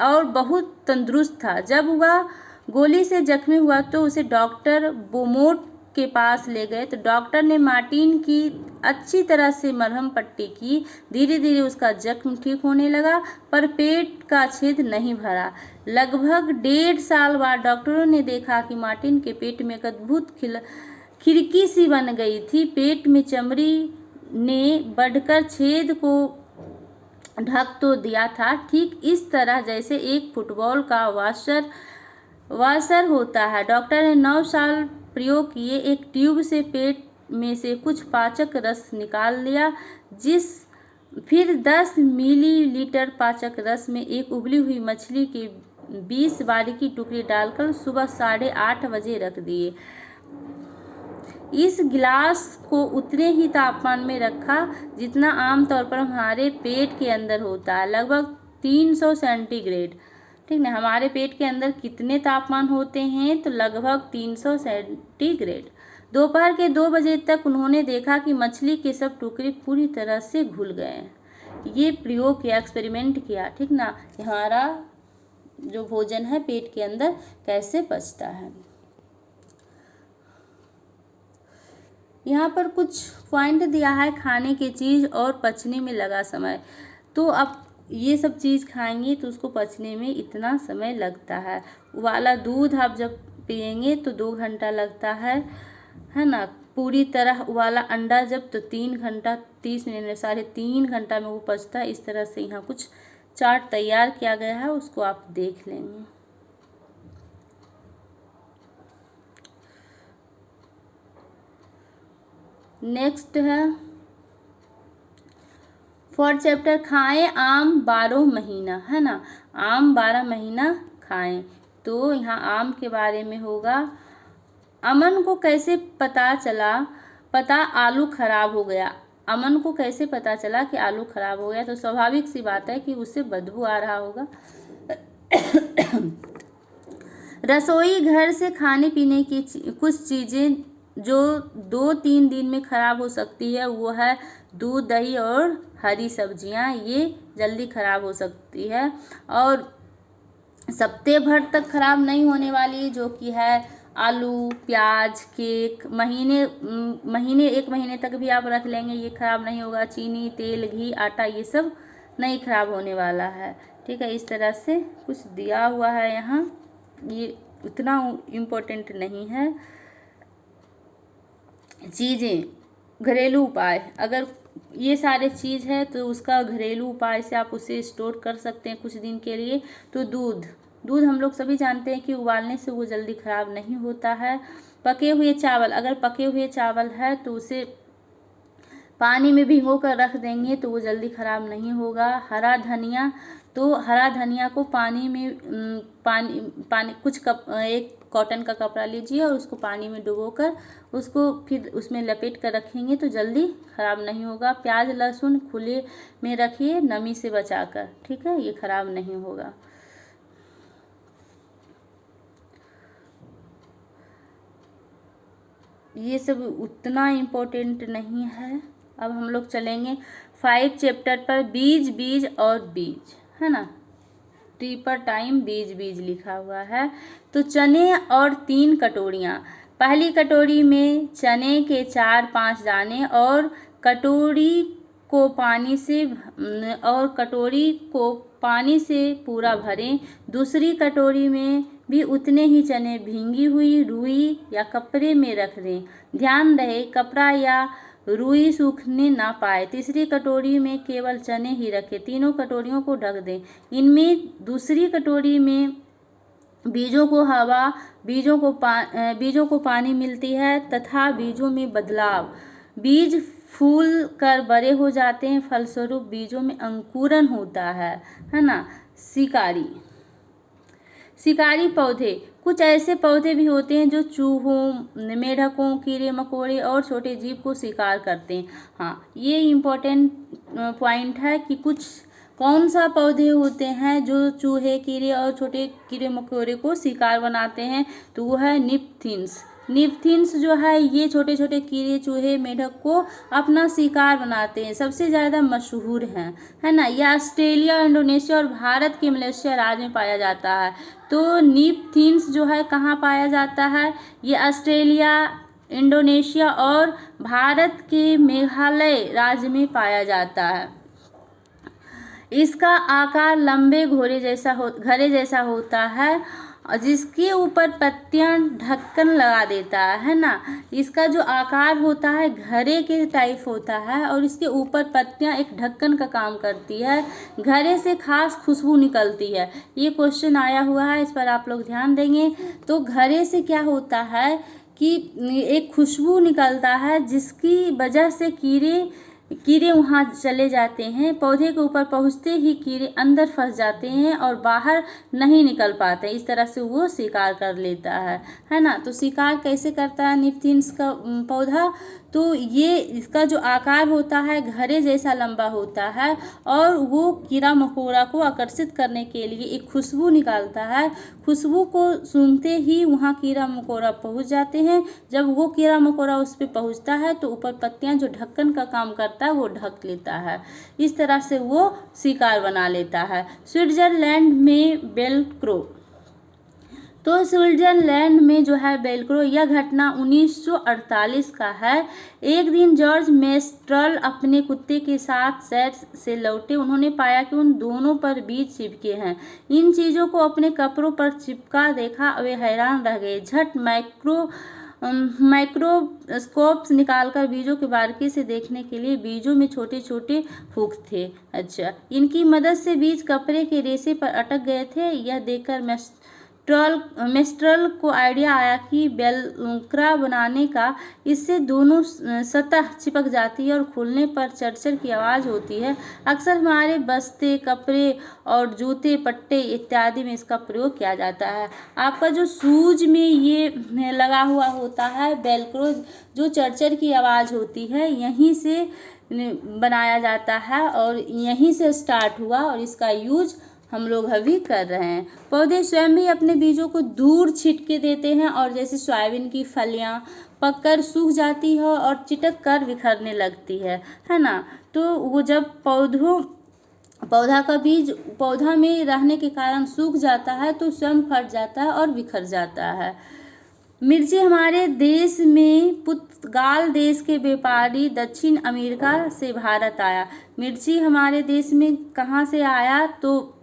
और बहुत तंदुरुस्त था। जब वह गोली से जख्मी हुआ तो उसे डॉक्टर बोमोट के पास ले गए। तो डॉक्टर ने मार्टिन की अच्छी तरह से मरहम पट्टी की। धीरे धीरे उसका जख्म ठीक होने लगा पर पेट का छेद नहीं भरा। लगभग 1.5 साल बाद डॉक्टरों ने देखा कि मार्टिन के पेट में एक अद्भुत खिड़की सी बन गई थी। पेट में चमड़ी ने बढ़कर छेद को ढक तो दिया था, ठीक इस तरह जैसे एक फुटबॉल का वाशर होता है। डॉक्टर ने 9 साल प्रयोग किए। एक ट्यूब से पेट में से कुछ पाचक रस निकाल लिया, फिर 10 मिलीलीटर पाचक रस में एक उबली हुई मछली के 20 बारीकी टुकड़े डालकर सुबह 8:30 बजे रख दिए। इस गिलास को उतने ही तापमान में रखा जितना आमतौर पर हमारे पेट के अंदर होता है, लगभग 300 सेंटीग्रेड। ठीक ना, हमारे पेट के अंदर कितने तापमान होते हैं? तो लगभग 300 सेंटीग्रेड। दोपहर के 2 बजे तक उन्होंने देखा कि मछली के सब टुकड़े पूरी तरह से घुल गए। ये प्रयोग किया, एक्सपेरिमेंट किया, ठीक ना, हमारा जो भोजन है पेट के अंदर कैसे पचता है। यहाँ पर कुछ पॉइंट दिया है, खाने की चीज़ और पचने में लगा समय। तो अब ये सब चीज़ खाएंगे तो उसको पचने में इतना समय लगता है। उबाला दूध आप जब पिएंगे तो 2 घंटा लगता है ना। पूरी तरह उबाला अंडा जब तो 3 घंटा 30 मिनट में 3.5 घंटा में वो पचता है। इस तरह से यहाँ कुछ चार्ट तैयार किया गया है, उसको आप देख लेंगे। नेक्स्ट है फॉर चैप्टर खाएं आम 12 महीना, है ना। आम 12 महीना खाएं। तो यहाँ आम के बारे में होगा। अमन को कैसे पता आलू खराब हो गया। अमन को कैसे पता चला कि आलू खराब हो गया? तो स्वाभाविक सी बात है कि उससे बदबू आ रहा होगा। रसोई घर से खाने पीने की कुछ चीज़ें जो 2-3 दिन में खराब हो सकती है वो है दूध, दही और हरी सब्जियां। ये जल्दी खराब हो सकती है और सप्ताह भर तक खराब नहीं होने वाली जो कि है आलू, प्याज, केक महीने 1 महीने तक भी आप रख लेंगे, ये ख़राब नहीं होगा। चीनी, तेल, घी, आटा ये सब नहीं ख़राब होने वाला है। ठीक है, इस तरह से कुछ दिया हुआ है यहाँ, ये उतना इम्पोर्टेंट नहीं है। चीज़ें, घरेलू उपाय, अगर ये सारे चीज़ है तो उसका घरेलू उपाय से आप उसे स्टोर कर सकते हैं कुछ दिन के लिए। तो दूध हम लोग सभी जानते हैं कि उबालने से वो जल्दी ख़राब नहीं होता है। पके हुए चावल, अगर पके हुए चावल है तो उसे पानी में भिगो कर रख देंगे तो वो जल्दी ख़राब नहीं होगा। हरा धनिया, तो हरा धनिया को पानी में पानी कुछ कप एक कॉटन का कपड़ा लीजिए और उसको पानी में डुबोकर उसको फिर उसमें लपेट कर रखेंगे तो जल्दी ख़राब नहीं होगा। प्याज लहसुन खुले में रखिए नमी से बचाकर, ठीक है, ये ख़राब नहीं होगा। ये सब उतना इम्पोर्टेंट नहीं है। अब हम लोग चलेंगे 5 चैप्टर पर, बीज और बीज, है ना। टी पर टाइम बीज लिखा हुआ है। तो चने और 3 कटोरियाँ, पहली कटोरी में चने के 4-5 दाने और कटोरी को पानी से पूरा भरें। दूसरी कटोरी में भी उतने ही चने भींगी हुई रुई या कपड़े में रख दें, ध्यान रहे कपड़ा या रुई सूखने ना पाए। तीसरी कटोरी में केवल चने ही रखें, तीनों कटोरियों को ढक दें। इनमें दूसरी कटोरी में बीजों को पानी मिलती है तथा बीजों में बदलाव, बीज फूल कर बड़े हो जाते हैं, फलस्वरूप बीजों में अंकुरन होता है ना। शिकारी पौधे, कुछ ऐसे पौधे भी होते हैं जो चूहों, मेढकों, कीड़े मकोड़े और छोटे जीव को शिकार करते हैं। हाँ, ये इम्पोर्टेंट पॉइंट है कि कुछ कौन सा पौधे होते हैं जो चूहे, कीड़े और छोटे कीड़े मकोड़े को शिकार बनाते हैं, तो वो है निपथिन्स जो है ये छोटे छोटे कीड़े, चूहे, मेढक को अपना शिकार बनाते हैं, सबसे ज़्यादा मशहूर हैं, है ना। यह ऑस्ट्रेलिया, इंडोनेशिया और भारत के मलेशिया राज्य में पाया जाता है। तो निपथिन्स जो है कहाँ पाया जाता है, ये ऑस्ट्रेलिया, इंडोनेशिया और भारत के मेघालय राज्य में पाया जाता है। इसका आकार लंबे घरे जैसा होता है जिसके ऊपर पत्तियां ढक्कन लगा देता है ना। इसका जो आकार होता है घरे के टाइप होता है और इसके ऊपर पत्तियां एक ढक्कन का काम करती है। घरे से खास खुशबू निकलती है, ये क्वेश्चन आया हुआ है, इस पर आप लोग ध्यान देंगे। तो घरे से क्या होता है कि एक खुशबू निकलता है जिसकी वजह से कीड़े वहाँ चले जाते हैं। पौधे के ऊपर पहुँचते ही कीड़े अंदर फंस जाते हैं और बाहर नहीं निकल पाते, इस तरह से वो शिकार कर लेता है ना। तो शिकार कैसे करता है निपथिन्स का पौधा, तो ये इसका जो आकार होता है घरे जैसा लंबा होता है और वो कीड़ा मकोड़ा को आकर्षित करने के लिए एक खुशबू निकालता है। खुशबू को सूंघते ही वहाँ कीड़ा मकोड़ा पहुँच जाते हैं। जब वो कीड़ा मकोड़ा उस पर पहुँचता है तो ऊपर पत्तियाँ जो ढक्कन का काम करता है वो ढक लेता है, इस तरह से वो शिकार बना लेता है। स्विट्जरलैंड में वेलक्रो, तो स्विट्जरलैंड में जो है वेलक्रो, यह घटना 1948 का है। एक दिन जॉर्ज मेस्ट्रल अपने कुत्ते के साथ सैर से लौटे, उन्होंने पाया कि उन दोनों पर बीज चिपके हैं। इन चीज़ों को अपने कपड़ों पर चिपका देखा, वे हैरान रह गए। झट माइक्रोस्कोप निकालकर बीजों की बारीकी से देखने के लिए, बीजों में छोटे छोटे हुक थे। अच्छा, इनकी मदद से बीज कपड़े के रेशे पर अटक गए थे। यह देखकर मेस्ट्रल को आइडिया आया कि वेलक्रो बनाने का, इससे दोनों सतह चिपक जाती है और खुलने पर चरचर की आवाज़ होती है। अक्सर हमारे बस्ते, कपड़े और जूते, पट्टे इत्यादि में इसका प्रयोग किया जाता है। आपका जो शूज में ये लगा हुआ होता है वेलक्रो, जो चरचर की आवाज़ होती है, यहीं से बनाया जाता है और यहीं से स्टार्ट हुआ और इसका यूज हम लोग अभी कर रहे हैं। पौधे स्वयं भी अपने बीजों को दूर छिटके देते हैं और जैसे सोयाबीन की फलियां पककर सूख जाती है और चिटक कर बिखरने लगती है ना। तो वो जब पौधा का बीज पौधा में रहने के कारण सूख जाता है तो स्वयं फट जाता है और बिखर जाता है। मिर्ची हमारे देश में पुर्तगाल देश के व्यापारी दक्षिण अमेरिका से भारत आया। मिर्ची हमारे देश में कहाँ से आया? तो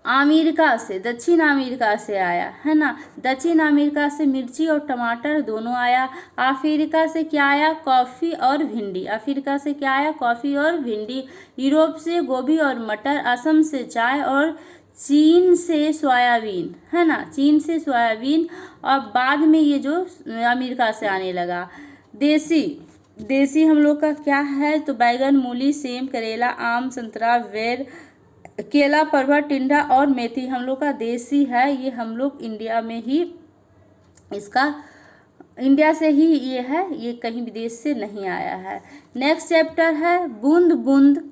अमेरिका से, दक्षिण अमेरिका से आया, है ना। दक्षिण अमेरिका से मिर्ची और टमाटर दोनों आया। अफ्रीका से क्या आया? कॉफ़ी और भिंडी। अफ्रीका से क्या आया? कॉफ़ी और भिंडी। यूरोप से गोभी और मटर। असम से चाय और चीन से सोयाबीन, है ना, चीन से सोयाबीन। और बाद में ये जो अमेरिका से आने लगा। देसी हम लोग का क्या है? तो बैगन, मूली, सेम, करेला, आम, संतरा, बेर, केला, परवल, टिंडा और मेथी हम लोग का देसी है। ये हम लोग इंडिया में ही इंडिया से ही ये है, ये कहीं विदेश से नहीं आया है। नेक्स्ट चैप्टर है बूंद बूंद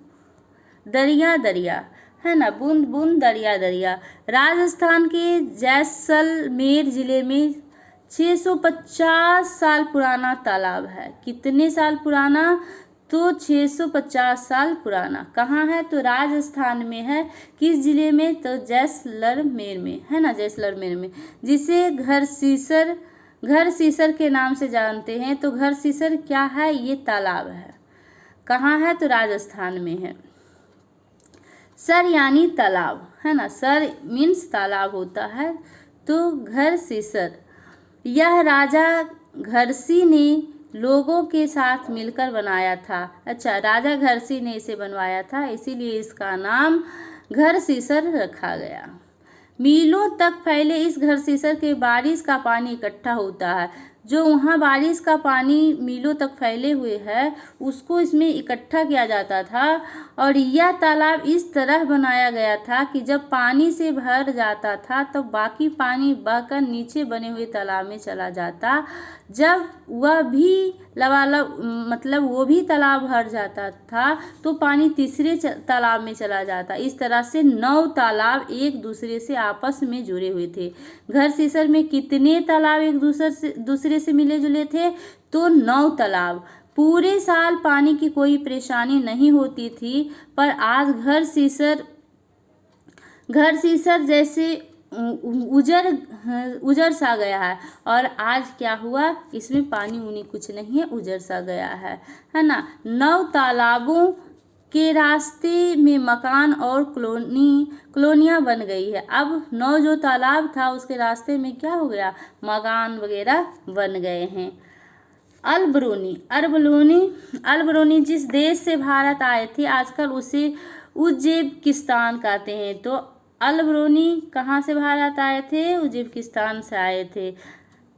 दरिया दरिया, है ना, बूंद बूंद दरिया दरिया। राजस्थान के जैसलमेर जिले में 650 साल पुराना तालाब है। कितने साल पुराना? तो 650 साल पुराना। कहाँ है? तो राजस्थान में है। किस जिले में? तो जैसलमेर में, है ना, जैसलमेर में, जिसे घर सीसर के नाम से जानते हैं। तो घर सीसर क्या है? ये तालाब है। कहाँ है? तो राजस्थान में है। सर यानी तालाब, है ना, सर मीन्स तालाब होता है। तो घर सीसर, यह राजा घरसी ने लोगों के साथ मिलकर बनाया था। अच्छा, राजा घरसी ने इसे बनवाया था, इसीलिए इसका नाम घर सीसर रखा गया। मीलों तक फैले इस घर सीसर के बारिश का पानी इकट्ठा होता है। जो वहाँ बारिश का पानी मीलों तक फैले हुए है उसको इसमें इकट्ठा किया जाता था। और यह तालाब इस तरह बनाया गया था कि जब पानी से भर जाता था तो बाकी पानी बहकर नीचे बने हुए तालाब में चला जाता। जब वह भी मतलब वो भी तालाब भर जाता था तो पानी तीसरे तालाब में चला जाता। इस तरह से 9 तालाब एक दूसरे से आपस में जुड़े हुए थे। घर सीसर में कितने तालाब एक दूसरे से मिले जुले थे? तो 9 तालाब। पूरे साल पानी की कोई परेशानी नहीं होती थी, पर आज घर सीसर जैसे उजड़ सा गया है। और आज क्या हुआ? इसमें पानी उनी कुछ नहीं है, उजड़ सा गया है ना। 9 तालाबों के रास्ते में मकान और कॉलोनियाँ बन गई है। अब 9 जो तालाब था उसके रास्ते में क्या हो गया? मकान वगैरह बन गए हैं। अल बरूनी जिस देश से भारत आए थे आजकल उसे उज्बेकिस्तान कहते हैं। तो अल बरूनी कहाँ से भारत आए थे? उज्बेकिस्तान से आए थे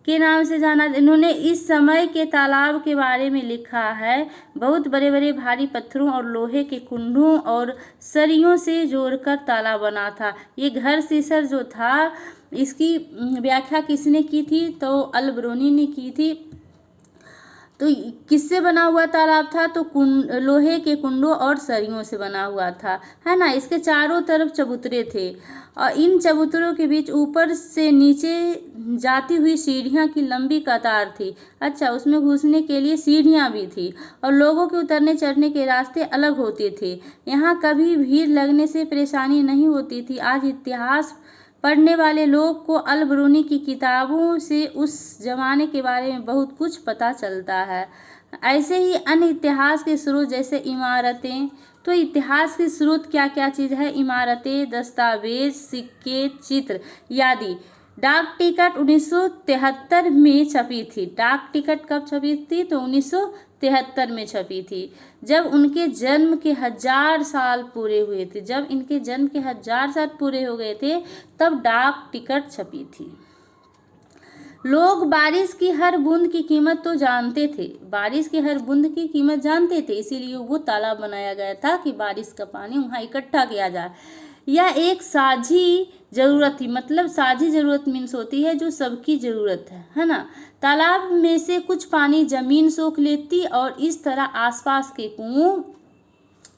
के नाम से जाना। इन्होंने इस समय के तालाब के बारे में लिखा है। बहुत बड़े बड़े भारी पत्थरों और लोहे के कुंडों और सरियों से जोड़कर तालाब बना था। ये घर सीसर जो था इसकी व्याख्या किसने की थी? तो अल बरूनी ने की थी। तो किससे बना हुआ तालाब था? तो लोहे के कुंडों और सरियों से बना हुआ था, है ना। इसके चारों तरफ चबूतरे थे और इन चबूतरों के बीच ऊपर से नीचे जाती हुई सीढ़ियाँ की लंबी कतार थी। अच्छा, उसमें घुसने के लिए सीढ़ियाँ भी थी और लोगों के उतरने चढ़ने के रास्ते अलग होते थे। यहाँ कभी भीड़ लगने से परेशानी नहीं होती थी। आज इतिहास पढ़ने वाले लोग को अल बरूनी की किताबों से उस जमाने के बारे में बहुत कुछ पता चलता है। ऐसे ही अन्य इतिहास के स्रोत जैसे इमारतें। तो इतिहास के स्रोत क्या क्या चीज़ है? इमारतें, दस्तावेज, सिक्के, चित्र आदि। डाक टिकट 1973 में छपी थी। डाक टिकट कब छपी थी? तो 1973 में छपी थी, जब उनके जन्म के 1000 साल पूरे हुए थे। जब इनके जन्म के 1000 साल पूरे हो गए थे तब डाक टिकट छपी थी। लोग बारिश की हर बूंद की कीमत तो जानते थे। बारिश की हर बूंद की कीमत जानते थे, इसीलिए वो तालाब बनाया गया था कि बारिश का पानी वहाँ इकट्ठा किया जाए। यह एक साझी ज़रूरत थी। मतलब साझी ज़रूरत मीन्स होती है जो सबकी ज़रूरत है ना। तालाब में से कुछ पानी ज़मीन सोख लेती और इस तरह आसपास के कुओं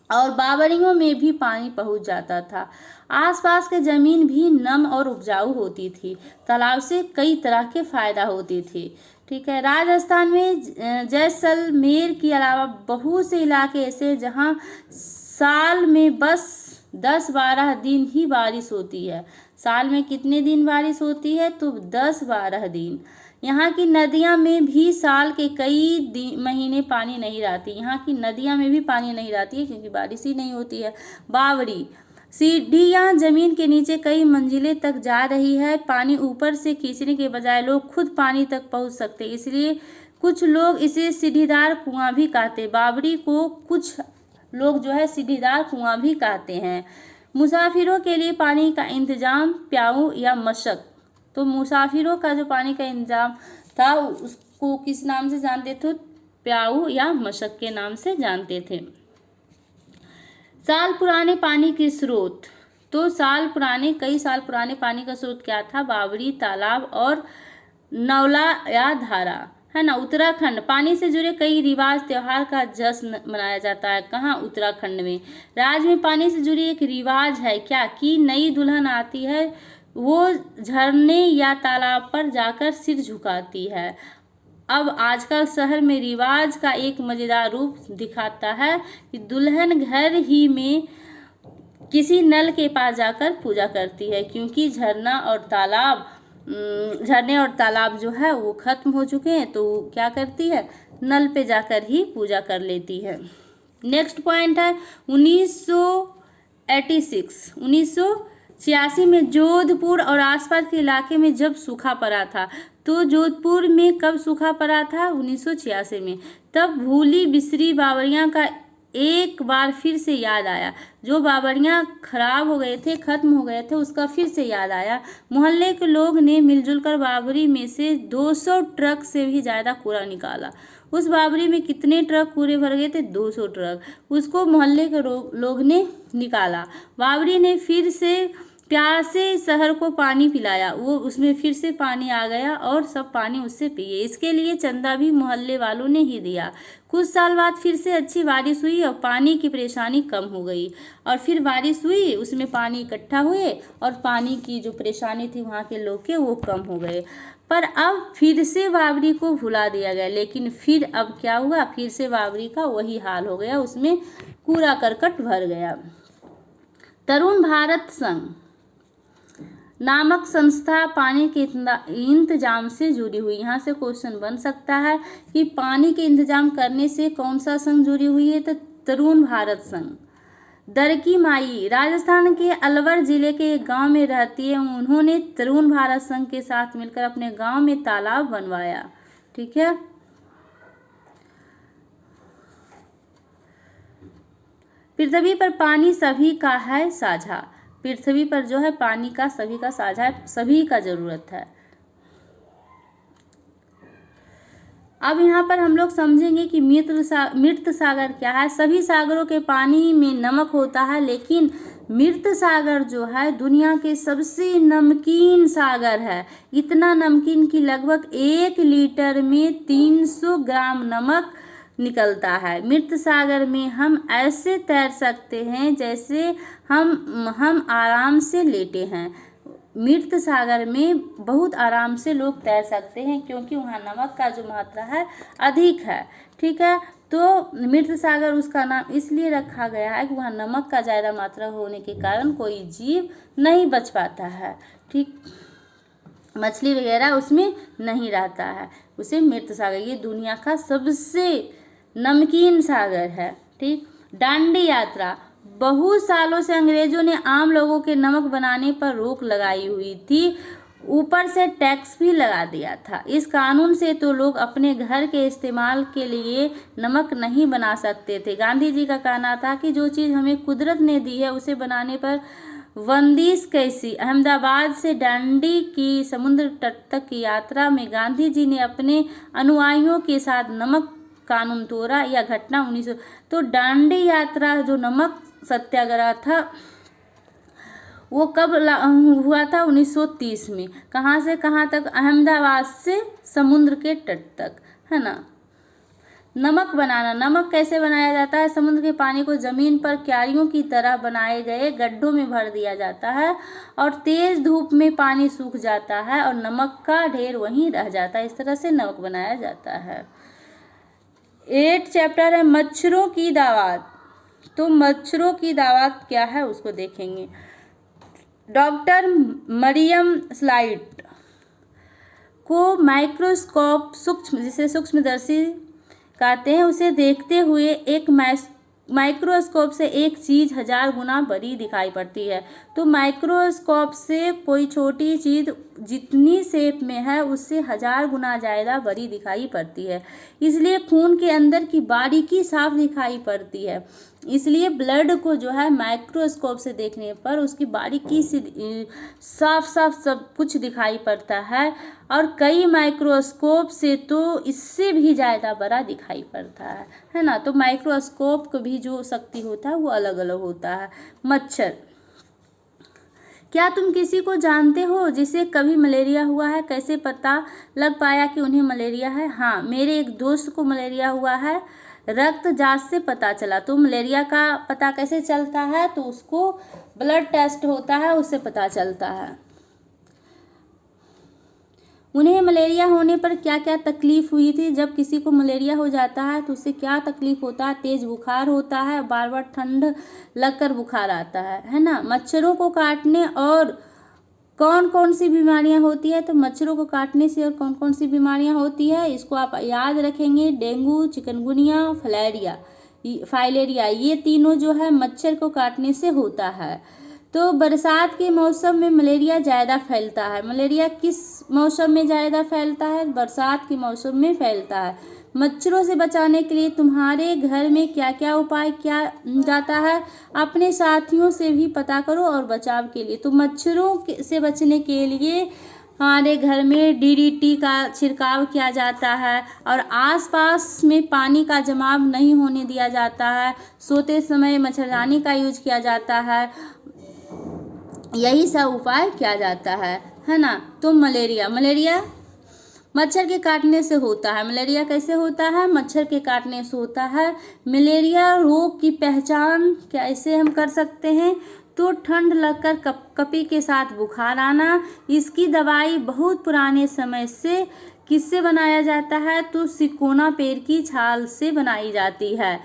और बावड़ियों में भी पानी पहुंच जाता था। आसपास के ज़मीन भी नम और उपजाऊ होती थी। तालाब से कई तरह के फ़ायदा होते थे। ठीक है। राजस्थान में जैसलमेर के अलावा बहुत से इलाके ऐसे जहां साल में बस 10-12 दिन ही बारिश होती है। साल में कितने दिन बारिश होती है? तो 10-12 दिन। यहाँ की नदियाँ में भी साल के कई महीने पानी नहीं रहती। यहाँ की नदियाँ में भी पानी नहीं रहती है क्योंकि बारिश ही नहीं होती है। बावड़ी, सीढ़ियाँ जमीन के नीचे कई मंजिलें तक जा रही है। पानी ऊपर से खींचने के बजाय लोग खुद पानी तक पहुँच सकते, इसलिए कुछ लोग इसे सीढ़ीदार कुआं भी कहते। बावड़ी को कुछ लोग जो है सीढ़ीदार कुआं भी कहते हैं। मुसाफिरों के लिए पानी का इंतजाम प्याऊ या मशक। तो मुसाफिरों का जो पानी का इंतजाम था उसको किस नाम से जानते थे? प्याऊ या मशक के नाम से जानते थे। साल पुराने पानी के स्रोत। तो कई साल पुराने पानी का स्रोत क्या था? बावड़ी, तालाब और नौला या धारा, है ना। उत्तराखंड, पानी से जुड़े कई रिवाज त्योहार का जश्न मनाया जाता है। कहाँ? उत्तराखंड में। राज्य में पानी से जुड़ी एक रिवाज है क्या? कि नई दुल्हन आती है, वो झरने या तालाब पर जाकर सिर झुकाती है। अब आजकल शहर में रिवाज का एक मजेदार रूप दिखाता है कि दुल्हन घर ही में किसी नल के पास जाकर पूजा करती है, क्योंकि झरने और तालाब जो है वो खत्म हो चुके हैं, तो वो क्या करती है? नल पे जाकर ही पूजा कर लेती है। नेक्स्ट पॉइंट है 1986 में जोधपुर और आसपास के इलाके में जब सूखा पड़ा था। तो जोधपुर में कब सूखा पड़ा था? 1986 में। तब भूली बिसरी बावड़ियां का एक बार फिर से याद आया। जो बावड़ियां खराब हो गए थे, खत्म हो गए थे, उसका फिर से याद आया। मोहल्ले के लोग ने मिलजुल कर बावड़ी में से 200 ट्रक से भी ज़्यादा कूड़ा निकाला। उस बावड़ी में कितने ट्रक कूड़े भर गए थे? 200 ट्रक। उसको मोहल्ले के लोग ने निकाला। बावड़ी ने फिर से प्यासे शहर को पानी पिलाया। वो उसमें फिर से पानी आ गया और सब पानी उससे पिए। इसके लिए चंदा भी मोहल्ले वालों ने ही दिया। कुछ साल बाद फिर से अच्छी बारिश हुई और पानी की परेशानी कम हो गई। और फिर बारिश हुई, उसमें पानी इकट्ठा हुए और पानी की जो परेशानी थी वहाँ के लोग के, वो कम हो गए। पर अब फिर से बावड़ी को भुला दिया गया। लेकिन फिर अब क्या हुआ? फिर से बावड़ी का वही हाल हो गया, उसमें कूड़ा करकट भर गया। तरुण भारत संघ नामक संस्था पानी के इंतजाम से जुड़ी हुई। यहाँ से क्वेश्चन बन सकता है कि पानी के इंतजाम करने से कौन सा संघ जुड़ी हुई है? तो तरुण भारत संघ। दरकी माई राजस्थान के अलवर जिले के एक गांव में रहती है। उन्होंने तरुण भारत संघ के साथ मिलकर अपने गांव में तालाब बनवाया। ठीक है। पृथ्वी पर पानी सभी का है साझा। पृथ्वी पर जो है पानी का सभी का साझा है, सभी का जरूरत है। अब यहाँ पर हम लोग समझेंगे कि मृत सागर क्या है। सभी सागरों के पानी में नमक होता है, लेकिन मृत सागर जो है दुनिया के सबसे नमकीन सागर है। इतना नमकीन कि लगभग 1 लीटर में 300 ग्राम नमक निकलता है। मृत सागर में हम ऐसे तैर सकते हैं जैसे हम आराम से लेटे हैं। मृत सागर में बहुत आराम से लोग तैर सकते हैं क्योंकि वहाँ नमक का जो मात्रा है अधिक है। ठीक है। तो मृत सागर उसका नाम इसलिए रखा गया है कि वहाँ नमक का ज़्यादा मात्रा होने के कारण कोई जीव नहीं बच पाता है। ठीक, मछली वगैरह उसमें नहीं रहता है, उसे मृत सागर। ये दुनिया का सबसे नमकीन सागर है। ठीक। डांडी यात्रा। बहुत सालों से अंग्रेजों ने आम लोगों के नमक बनाने पर रोक लगाई हुई थी, ऊपर से टैक्स भी लगा दिया था। इस कानून से तो लोग अपने घर के इस्तेमाल के लिए नमक नहीं बना सकते थे। गांधी जी का कहना था कि जो चीज़ हमें कुदरत ने दी है उसे बनाने पर बंदिश कैसी। अहमदाबाद से डांडी की समुद्र तट तक की यात्रा में गांधी जी ने अपने अनुयायियों के साथ नमक कानून तोड़ा। यह घटना 1900। तो डांडी यात्रा जो नमक सत्याग्रह था वो कब हुआ था? 1930 में। कहाँ से कहाँ तक? अहमदाबाद से समुद्र के तट तक, है ना। नमक बनाना। नमक कैसे बनाया जाता है? समुद्र के पानी को जमीन पर क्यारियों की तरह बनाए गए गड्ढों में भर दिया जाता है और तेज धूप में पानी सूख जाता है और नमक का ढेर वहीं रह जाता है। इस तरह से नमक बनाया जाता है। 8 चैप्टर है मच्छरों की दावत। तो मच्छरों की दावत क्या है उसको देखेंगे। डॉक्टर मरियम स्लाइट को माइक्रोस्कोप सूक्ष्म जिसे सूक्ष्मदर्शी कहते हैं उसे देखते हुए एक माइक्रोस्कोप से एक चीज़ 1000 गुना बड़ी दिखाई पड़ती है। तो माइक्रोस्कोप से कोई छोटी चीज़ जितनी शेप में है उससे 1000 गुना ज़्यादा बड़ी दिखाई पड़ती है। इसलिए खून के अंदर की बारीकी साफ दिखाई पड़ती है। इसलिए ब्लड को जो है माइक्रोस्कोप से देखने पर उसकी बारीकी से साफ साफ सब कुछ दिखाई पड़ता है, और कई माइक्रोस्कोप से तो इससे भी ज़्यादा बड़ा दिखाई पड़ता है ना। तो माइक्रोस्कोप को भी जो शक्ति होता है वो अलग अलग होता है। मच्छर, क्या तुम किसी को जानते हो जिसे कभी मलेरिया हुआ है? कैसे पता लग पाया कि उन्हें मलेरिया है? हाँ, मेरे एक दोस्त को मलेरिया हुआ है, रक्त जांच से पता चला। तो मलेरिया का पता कैसे चलता है? तो उसको ब्लड टेस्ट होता है, उससे पता चलता है। उन्हें मलेरिया होने पर क्या क्या तकलीफ हुई थी? जब किसी को मलेरिया हो जाता है तो उससे क्या तकलीफ होता है? तेज बुखार होता है, बार बार ठंड लगकर बुखार आता है ना। मच्छरों को काटने और कौन कौन सी बीमारियां होती है? तो मच्छरों को काटने से और कौन कौन सी बीमारियां होती है इसको आप याद रखेंगे। डेंगू, चिकनगुनिया, फाइलेरिया, ये तीनों जो है मच्छर को काटने से होता है। तो बरसात के मौसम में मलेरिया ज़्यादा फैलता है। मलेरिया किस मौसम में ज़्यादा फैलता है? बरसात के मौसम में फैलता है। मच्छरों से बचाने के लिए तुम्हारे घर में क्या क्या उपाय किया जाता है? अपने साथियों से भी पता करो और बचाव के लिए। तो मच्छरों से बचने के लिए हमारे घर में DDT का छिड़काव किया जाता है, और आसपास में पानी का जमाव नहीं होने दिया जाता है। सोते समय मच्छरदानी का यूज किया जाता है। यही सब उपाय किया जाता है ना। तो मलेरिया मच्छर के काटने से होता है। मलेरिया कैसे होता है? मच्छर के काटने से होता है। मलेरिया रोग की पहचान कैसे हम कर सकते हैं? तो ठंड लगकर कपकपी के साथ बुखार आना। इसकी दवाई बहुत पुराने समय से किससे बनाया जाता है? तो सिकोना पेड़ की छाल से बनाई जाती है।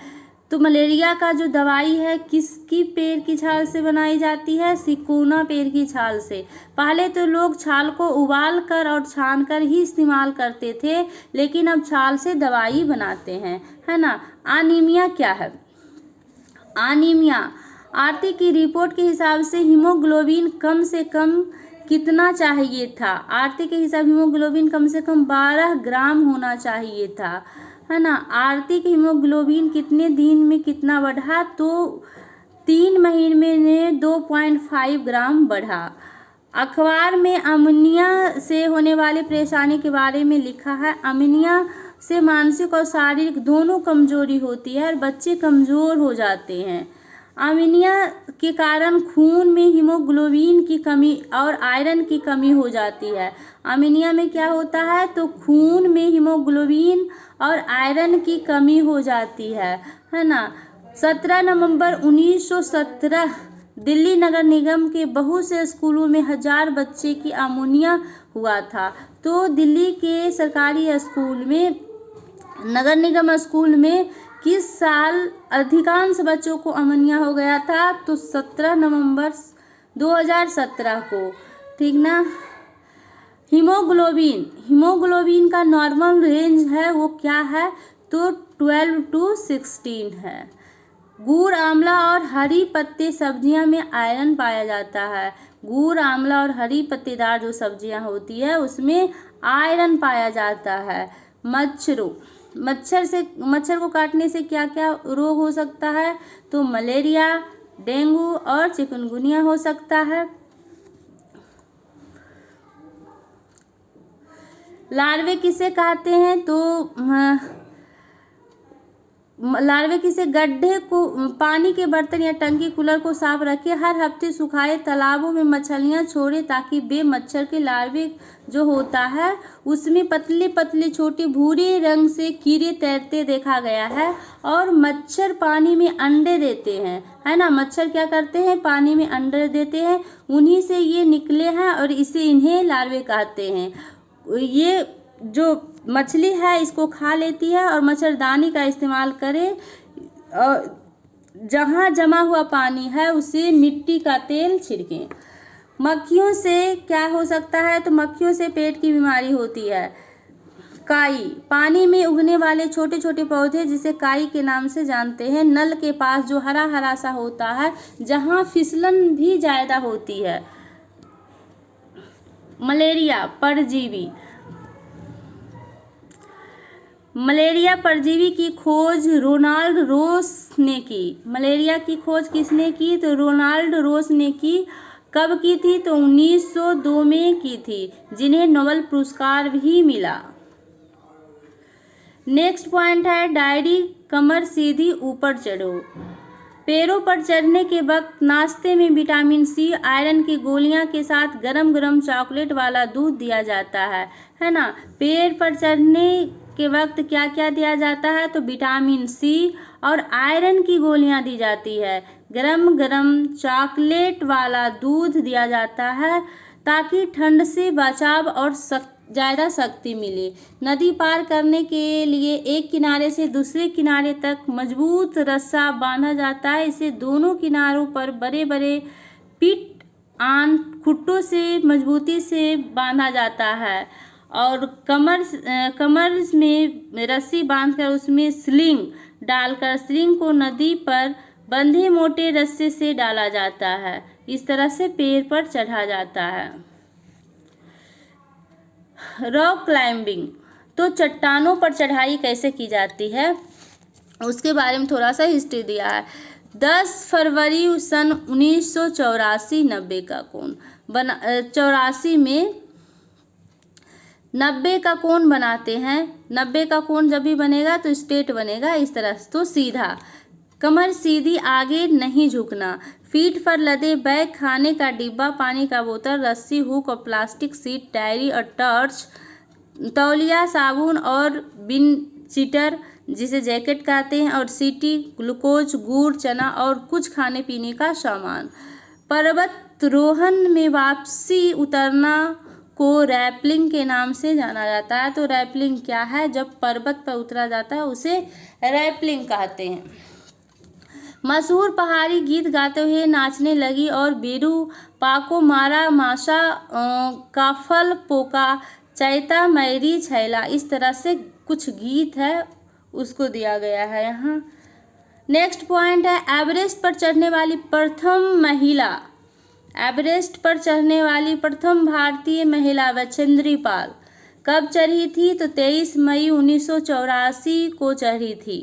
तो मलेरिया का जो दवाई है किसकी पेड़ की छाल से बनाई जाती है? सिकोना पेड़ की छाल से। पहले तो लोग छाल को उबाल कर और छान कर ही इस्तेमाल करते थे, लेकिन अब छाल से दवाई बनाते हैं, है ना। एनीमिया क्या है? एनीमिया आरती की रिपोर्ट के हिसाब से हीमोग्लोबिन कम से कम कितना चाहिए था? आरती के हिसाब हीमोग्लोबिन कम से कम 12 ग्राम होना चाहिए था, है ना। आरती की हीमोग्लोबिन कितने दिन में कितना बढ़ा? तो 3 महीने में 2.5 ग्राम बढ़ा। अखबार में अमोनिया से होने वाली परेशानी के बारे में लिखा है। अमोनिया से मानसिक और शारीरिक दोनों कमजोरी होती है और बच्चे कमज़ोर हो जाते हैं। अमोनिया के कारण खून में हीमोग्लोबिन की कमी और आयरन की कमी हो जाती है। अमोनिया में क्या होता है? तो खून में हीमोग्लोबिन और आयरन की कमी हो जाती है ना। 17 नवंबर 1917 दिल्ली नगर निगम के बहुत से स्कूलों में 1000 बच्चे की अमोनिया हुआ था। तो दिल्ली के सरकारी स्कूल में, नगर निगम स्कूल में किस साल अधिकांश बच्चों को अमोनिया हो गया था? तो 17 नवंबर 2017 को, ठीक ना। हीमोग्लोबिन का नॉर्मल रेंज है वो क्या है? तो 12 to 16 है। गुड़, आंवला और हरी पत्ते सब्जियां में आयरन पाया जाता है। गुड़, आंवला और हरी पत्तेदार जो सब्जियां होती है उसमें आयरन पाया जाता है। मच्छर को काटने से क्या क्या रोग हो सकता है? तो मलेरिया, डेंगू और चिकनगुनिया हो सकता है। लार्वे किसे कहते हैं? तो लार्वे किसे गड्ढे को पानी के बर्तन या टंकी कूलर को साफ रखें। हर हफ्ते सुखाए तालाबों में मछलियां छोड़े ताकि बे मच्छर के लार्वे जो होता है उसमें पतले पतले छोटे भूरे रंग से कीड़े तैरते देखा गया है। और मच्छर पानी में अंडे देते हैं, है ना। मच्छर क्या करते हैं? पानी में अंडे देते हैं, उन्हीं से ये निकले हैं और इन्हें लार्वे कहते हैं। ये जो मछली है इसको खा लेती है और मच्छरदानी का इस्तेमाल करें। जहाँ जमा हुआ पानी है उसे मिट्टी का तेल छिड़कें। मक्खियों से क्या हो सकता है, तो मक्खियों से पेट की बीमारी होती है। काई, पानी में उगने वाले छोटे छोटे पौधे जिसे काई के नाम से जानते हैं। नल के पास जो हरा हरा सा होता है, जहाँ फिसलन भी ज़्यादा होती है। मलेरिया परजीवी, मलेरिया परजीवी की खोज रोनाल्ड रोस ने की। मलेरिया की खोज किसने की, तो रोनाल्ड रोस ने की। कब की थी, तो 1902 में की थी, जिन्हें नोबेल पुरस्कार भी मिला। नेक्स्ट पॉइंट है डायरी, कमर सीधी ऊपर चढ़ो। पैरों पर चढ़ने के वक्त नाश्ते में विटामिन सी, आयरन की गोलियां के साथ गरम गरम चॉकलेट वाला दूध दिया जाता है ना। पैर पर चढ़ने के वक्त क्या क्या दिया जाता है, तो विटामिन सी और आयरन की गोलियां दी जाती है। गरम गरम चॉकलेट वाला दूध दिया जाता है ताकि ठंड से बचाव और ज़्यादा शक्ति मिले। नदी पार करने के लिए एक किनारे से दूसरे किनारे तक मजबूत रस्सा बांधा जाता है। इसे दोनों किनारों पर बड़े बड़े पिट आन खुट्टों से मजबूती से बांधा जाता है और कमर में रस्सी बांधकर उसमें स्लिंग डालकर स्लिंग को नदी पर बंधे मोटे रस्से से डाला जाता है। इस तरह से पैर पर चढ़ा जाता है। रॉक क्लाइंबिंग, तो चट्टानों पर चढ़ाई कैसे की जाती है उसके बारे में थोड़ा सा हिस्ट्री दिया है। 10 फरवरी सन 1984 90 का कोण बना 84 में 90 का कोण बनाते हैं। 90 का कोण जब भी बनेगा तो स्ट्रेट बनेगा इस तरह से, तो सीधा। कमर सीधी, आगे नहीं झुकना। फीट पर लदे बैग, खाने का डिब्बा, पानी का बोतल, रस्सी, हुक और प्लास्टिक सीट, डायरी और टॉर्च, तौलिया, साबुन और बिन चीटर जिसे जैकेट कहते हैं, और सीटी, ग्लूकोज, गुड़, चना और कुछ खाने पीने का सामान। पर्वतारोहण में वापसी उतरना को रैपलिंग के नाम से जाना जाता है। तो रैपलिंग क्या है, जब पर्वत पर उतरा जाता है उसे रैपलिंग कहते हैं। मशहूर पहाड़ी गीत गाते हुए नाचने लगी और बीरू पाको मारा माशा काफल पोका चैता मैरी छैला, इस तरह से कुछ गीत है उसको दिया गया है यहाँ। नेक्स्ट पॉइंट है एवरेस्ट पर चढ़ने वाली प्रथम महिला। एवरेस्ट पर चढ़ने वाली प्रथम भारतीय महिला बछेंद्री पाल कब चढ़ी थी, तो 23 मई 1984 को चढ़ी थी।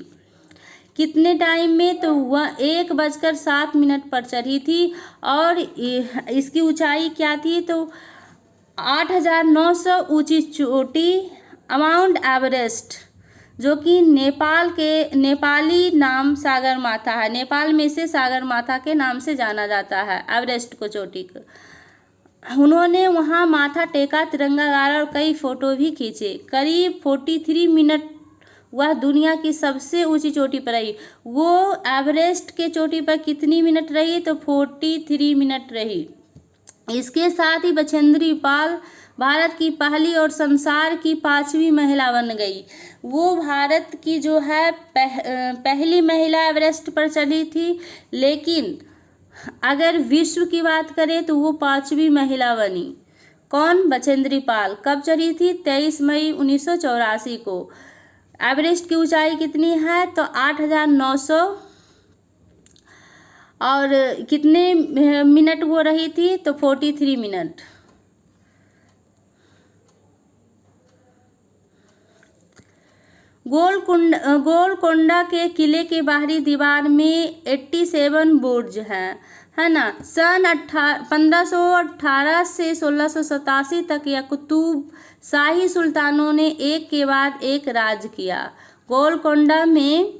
कितने टाइम में, तो वह 1:07 पर चढ़ी थी और इसकी ऊंचाई क्या थी, तो 8,900 ऊंची चोटी माउंट एवरेस्ट, जो कि नेपाली नाम सागर माथा है। नेपाल में से सागर माथा के नाम से जाना जाता है एवरेस्ट को, चोटी को। उन्होंने वहां माथा टेका, तिरंगा गाड़ा और कई फोटो भी खींचे। करीब 43 मिनट वह दुनिया की सबसे ऊंची चोटी पर रही। वो एवरेस्ट के चोटी पर कितनी मिनट रही, तो 43 मिनट रही। इसके साथ ही बछेंद्री पाल भारत की पहली और संसार की 5वीं महिला बन गई। वो भारत की जो है पहली महिला एवरेस्ट पर चढ़ी थी, लेकिन अगर विश्व की बात करें तो वो 5वीं महिला बनी। कौन, बछेंद्री पाल। कब चढ़ी थी, 23 मई 1984 को। एवरेस्ट की ऊंचाई कितनी है, तो 8,900 और कितने मिनट वो रही थी, तो 43 मिनट। गोलकोंडा के किले के बाहरी दीवार में 87 बुर्ज हैं, है ना। सन 1518 से 1687 तक यह कुतुब शाही सुल्तानों ने एक के बाद एक राज किया। गोलकोंडा में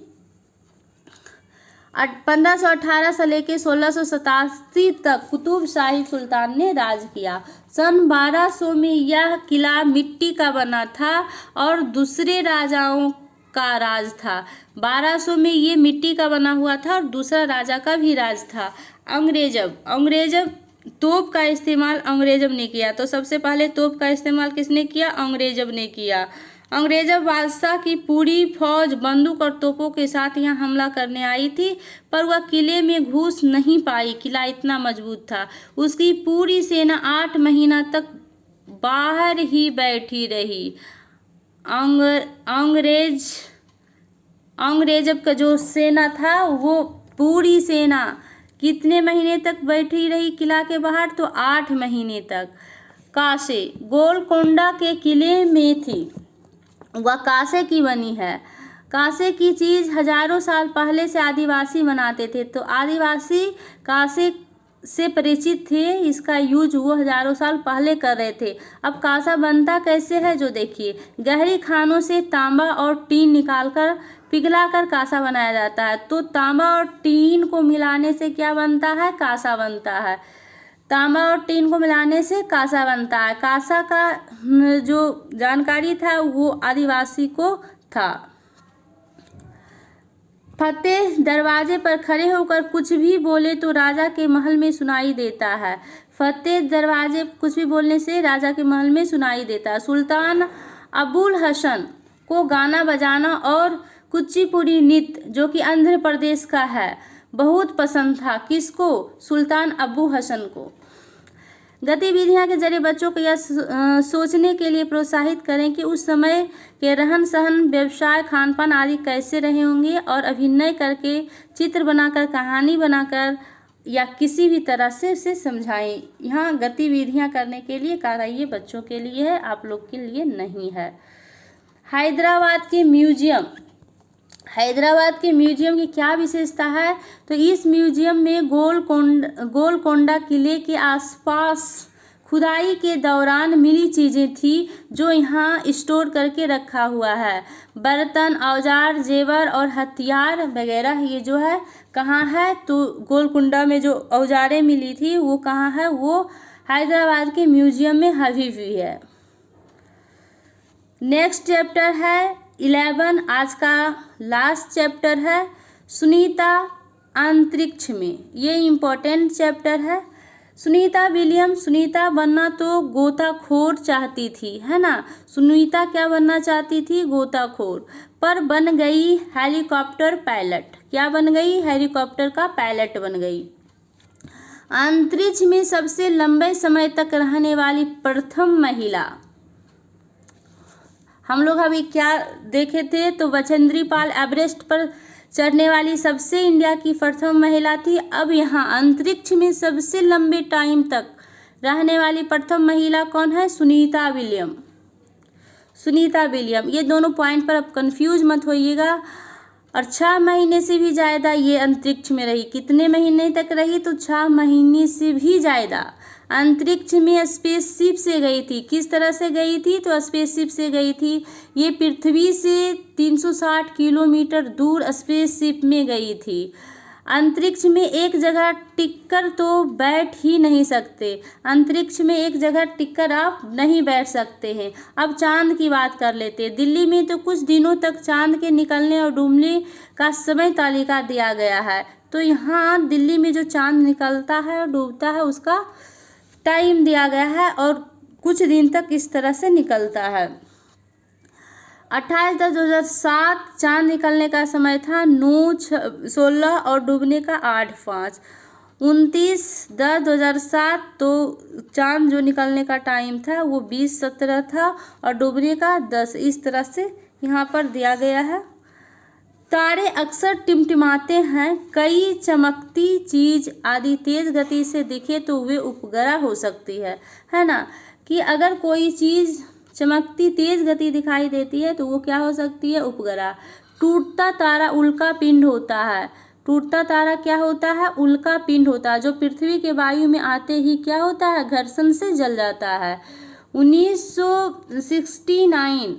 1518 से लेकर 1687 तक कुतुब शाही सुल्तान ने राज किया। सन 1200 में यह किला मिट्टी का बना था और दूसरे राजाओं का राज था। 1200 में ये मिट्टी का बना हुआ था और दूसरा राजा का भी राज था। अंग्रेजब तोप का इस्तेमाल अंग्रेजब ने किया। तो सबसे पहले तोप का इस्तेमाल किसने किया, अंग्रेजब ने किया। अंग्रेज़ बादशाह की पूरी फौज बंदूक और तोपों के साथ यहाँ हमला करने आई थी, पर वह किले में घुस नहीं पाई। किला इतना मजबूत था। उसकी पूरी सेना 8 महीना तक बाहर ही बैठी रही। अंग्रेज का जो सेना था वो पूरी सेना कितने महीने तक बैठी रही किला के बाहर? तो 8 महीने तक। कासे गोलकोंडा के किले में थी। वह कांसे की बनी है। कांसे की चीज़ हजारों साल पहले से आदिवासी बनाते थे, तो आदिवासी कांसे से परिचित थे। इसका यूज वो हजारों साल पहले कर रहे थे। अब कांसा बनता कैसे है जो देखिए, गहरी खानों से तांबा और टीन निकालकर पिघलाकर कांसा बनाया जाता है। तो तांबा और टीन को मिलाने से क्या बनता है? कांसा बनता है। तांबा और टीन को मिलाने से कांसा बनता है। कांसा का जो जानकारी था वो आदिवासी को था। फतेह दरवाजे पर खड़े होकर कुछ भी बोले तो राजा के महल में सुनाई देता है। फतेह दरवाजे कुछ भी बोलने से राजा के महल में सुनाई देता है। सुल्तान अबुल हसन को गाना बजाना और कुचिपुड़ी नृत्य, जो कि आंध्र प्रदेश का है, बहुत पसंद था। किसको? सुल्तान अबू हसन को। गतिविधियां के जरिए बच्चों को यह सोचने के लिए प्रोत्साहित करें कि उस समय के रहन सहन, व्यवसाय, खान पान आदि कैसे रहे होंगे, और अभिनय करके, चित्र बनाकर, कहानी बनाकर या किसी भी तरह से उसे समझाएं। यहाँ गतिविधियां करने के लिए कहा ये बच्चों के लिए है, आप लोग के लिए नहीं है। हैदराबाद के म्यूजियम। हैदराबाद के म्यूजियम की क्या विशेषता है? तो इस म्यूजियम में गोलकोंडा किले के आसपास खुदाई के दौरान मिली चीज़ें थी जो यहाँ स्टोर करके रखा हुआ है। बर्तन, औजार, जेवर और हथियार वगैरह ये जो है कहाँ है? तो गोलकोंडा में जो औजारें मिली थी वो कहाँ है? वो हैदराबाद के म्यूजियम में अभी भी है। नेक्स्ट चैप्टर है 11, आज का लास्ट चैप्टर है सुनीता अंतरिक्ष में। ये इम्पोर्टेंट चैप्टर है। सुनीता विलियम सुनीता बनना तो गोताखोर चाहती थी, है ना। सुनीता क्या बनना चाहती थी? गोताखोर, पर बन गई हेलीकॉप्टर पायलट। क्या बन गई? हेलीकॉप्टर का पायलट बन गई। अंतरिक्ष में सबसे लंबे समय तक रहने वाली प्रथम महिला। हम लोग अभी क्या देखे थे? तो बछेंद्री पाल एवरेस्ट पर चढ़ने वाली सबसे इंडिया की प्रथम महिला थी। अब यहाँ अंतरिक्ष में सबसे लंबे टाइम तक रहने वाली प्रथम महिला कौन है? सुनीता विलियम। सुनीता विलियम। ये दोनों पॉइंट पर अब कंफ्यूज मत होइएगा। और 6 महीने से भी ज़्यादा ये अंतरिक्ष में रही। कितने महीने तक रही? तो 6 महीने से भी ज़्यादा अंतरिक्ष में स्पेसशिप से गई थी। किस तरह से गई थी? तो स्पेसशिप से गई थी। ये पृथ्वी से 360 किलोमीटर दूर स्पेसशिप में गई थी। अंतरिक्ष में एक जगह टिककर तो बैठ ही नहीं सकते। अंतरिक्ष में एक जगह टिककर आप नहीं बैठ सकते हैं। अब चांद की बात कर लेते हैं। दिल्ली में तो कुछ दिनों तक चांद के निकलने और डूबने का समय तालिका दिया गया है। तो यहाँ दिल्ली में जो चांद निकलता है और डूबता है उसका टाइम दिया गया है और कुछ दिन तक इस तरह से निकलता है। 28/10/2007 चांद निकलने का समय था 9:16 और डूबने का 8:05। 29/10/2007 तो चांद जो निकलने का टाइम था वो 20:17 था और डूबने का 10। इस तरह से यहाँ पर दिया गया है। तारे अक्सर टिमटिमाते हैं। कई चमकती चीज आदि तेज गति से दिखे तो वे उपग्रह हो सकती है ना। कि अगर कोई चीज चमकती तेज गति दिखाई देती है तो वो क्या हो सकती है? उपग्रह। टूटता तारा उल्का पिंड होता है। टूटता तारा क्या होता है? उल्का पिंड होता है, जो पृथ्वी के वायु में आते ही क्या होता है? घर्षण से जल जाता है। 1969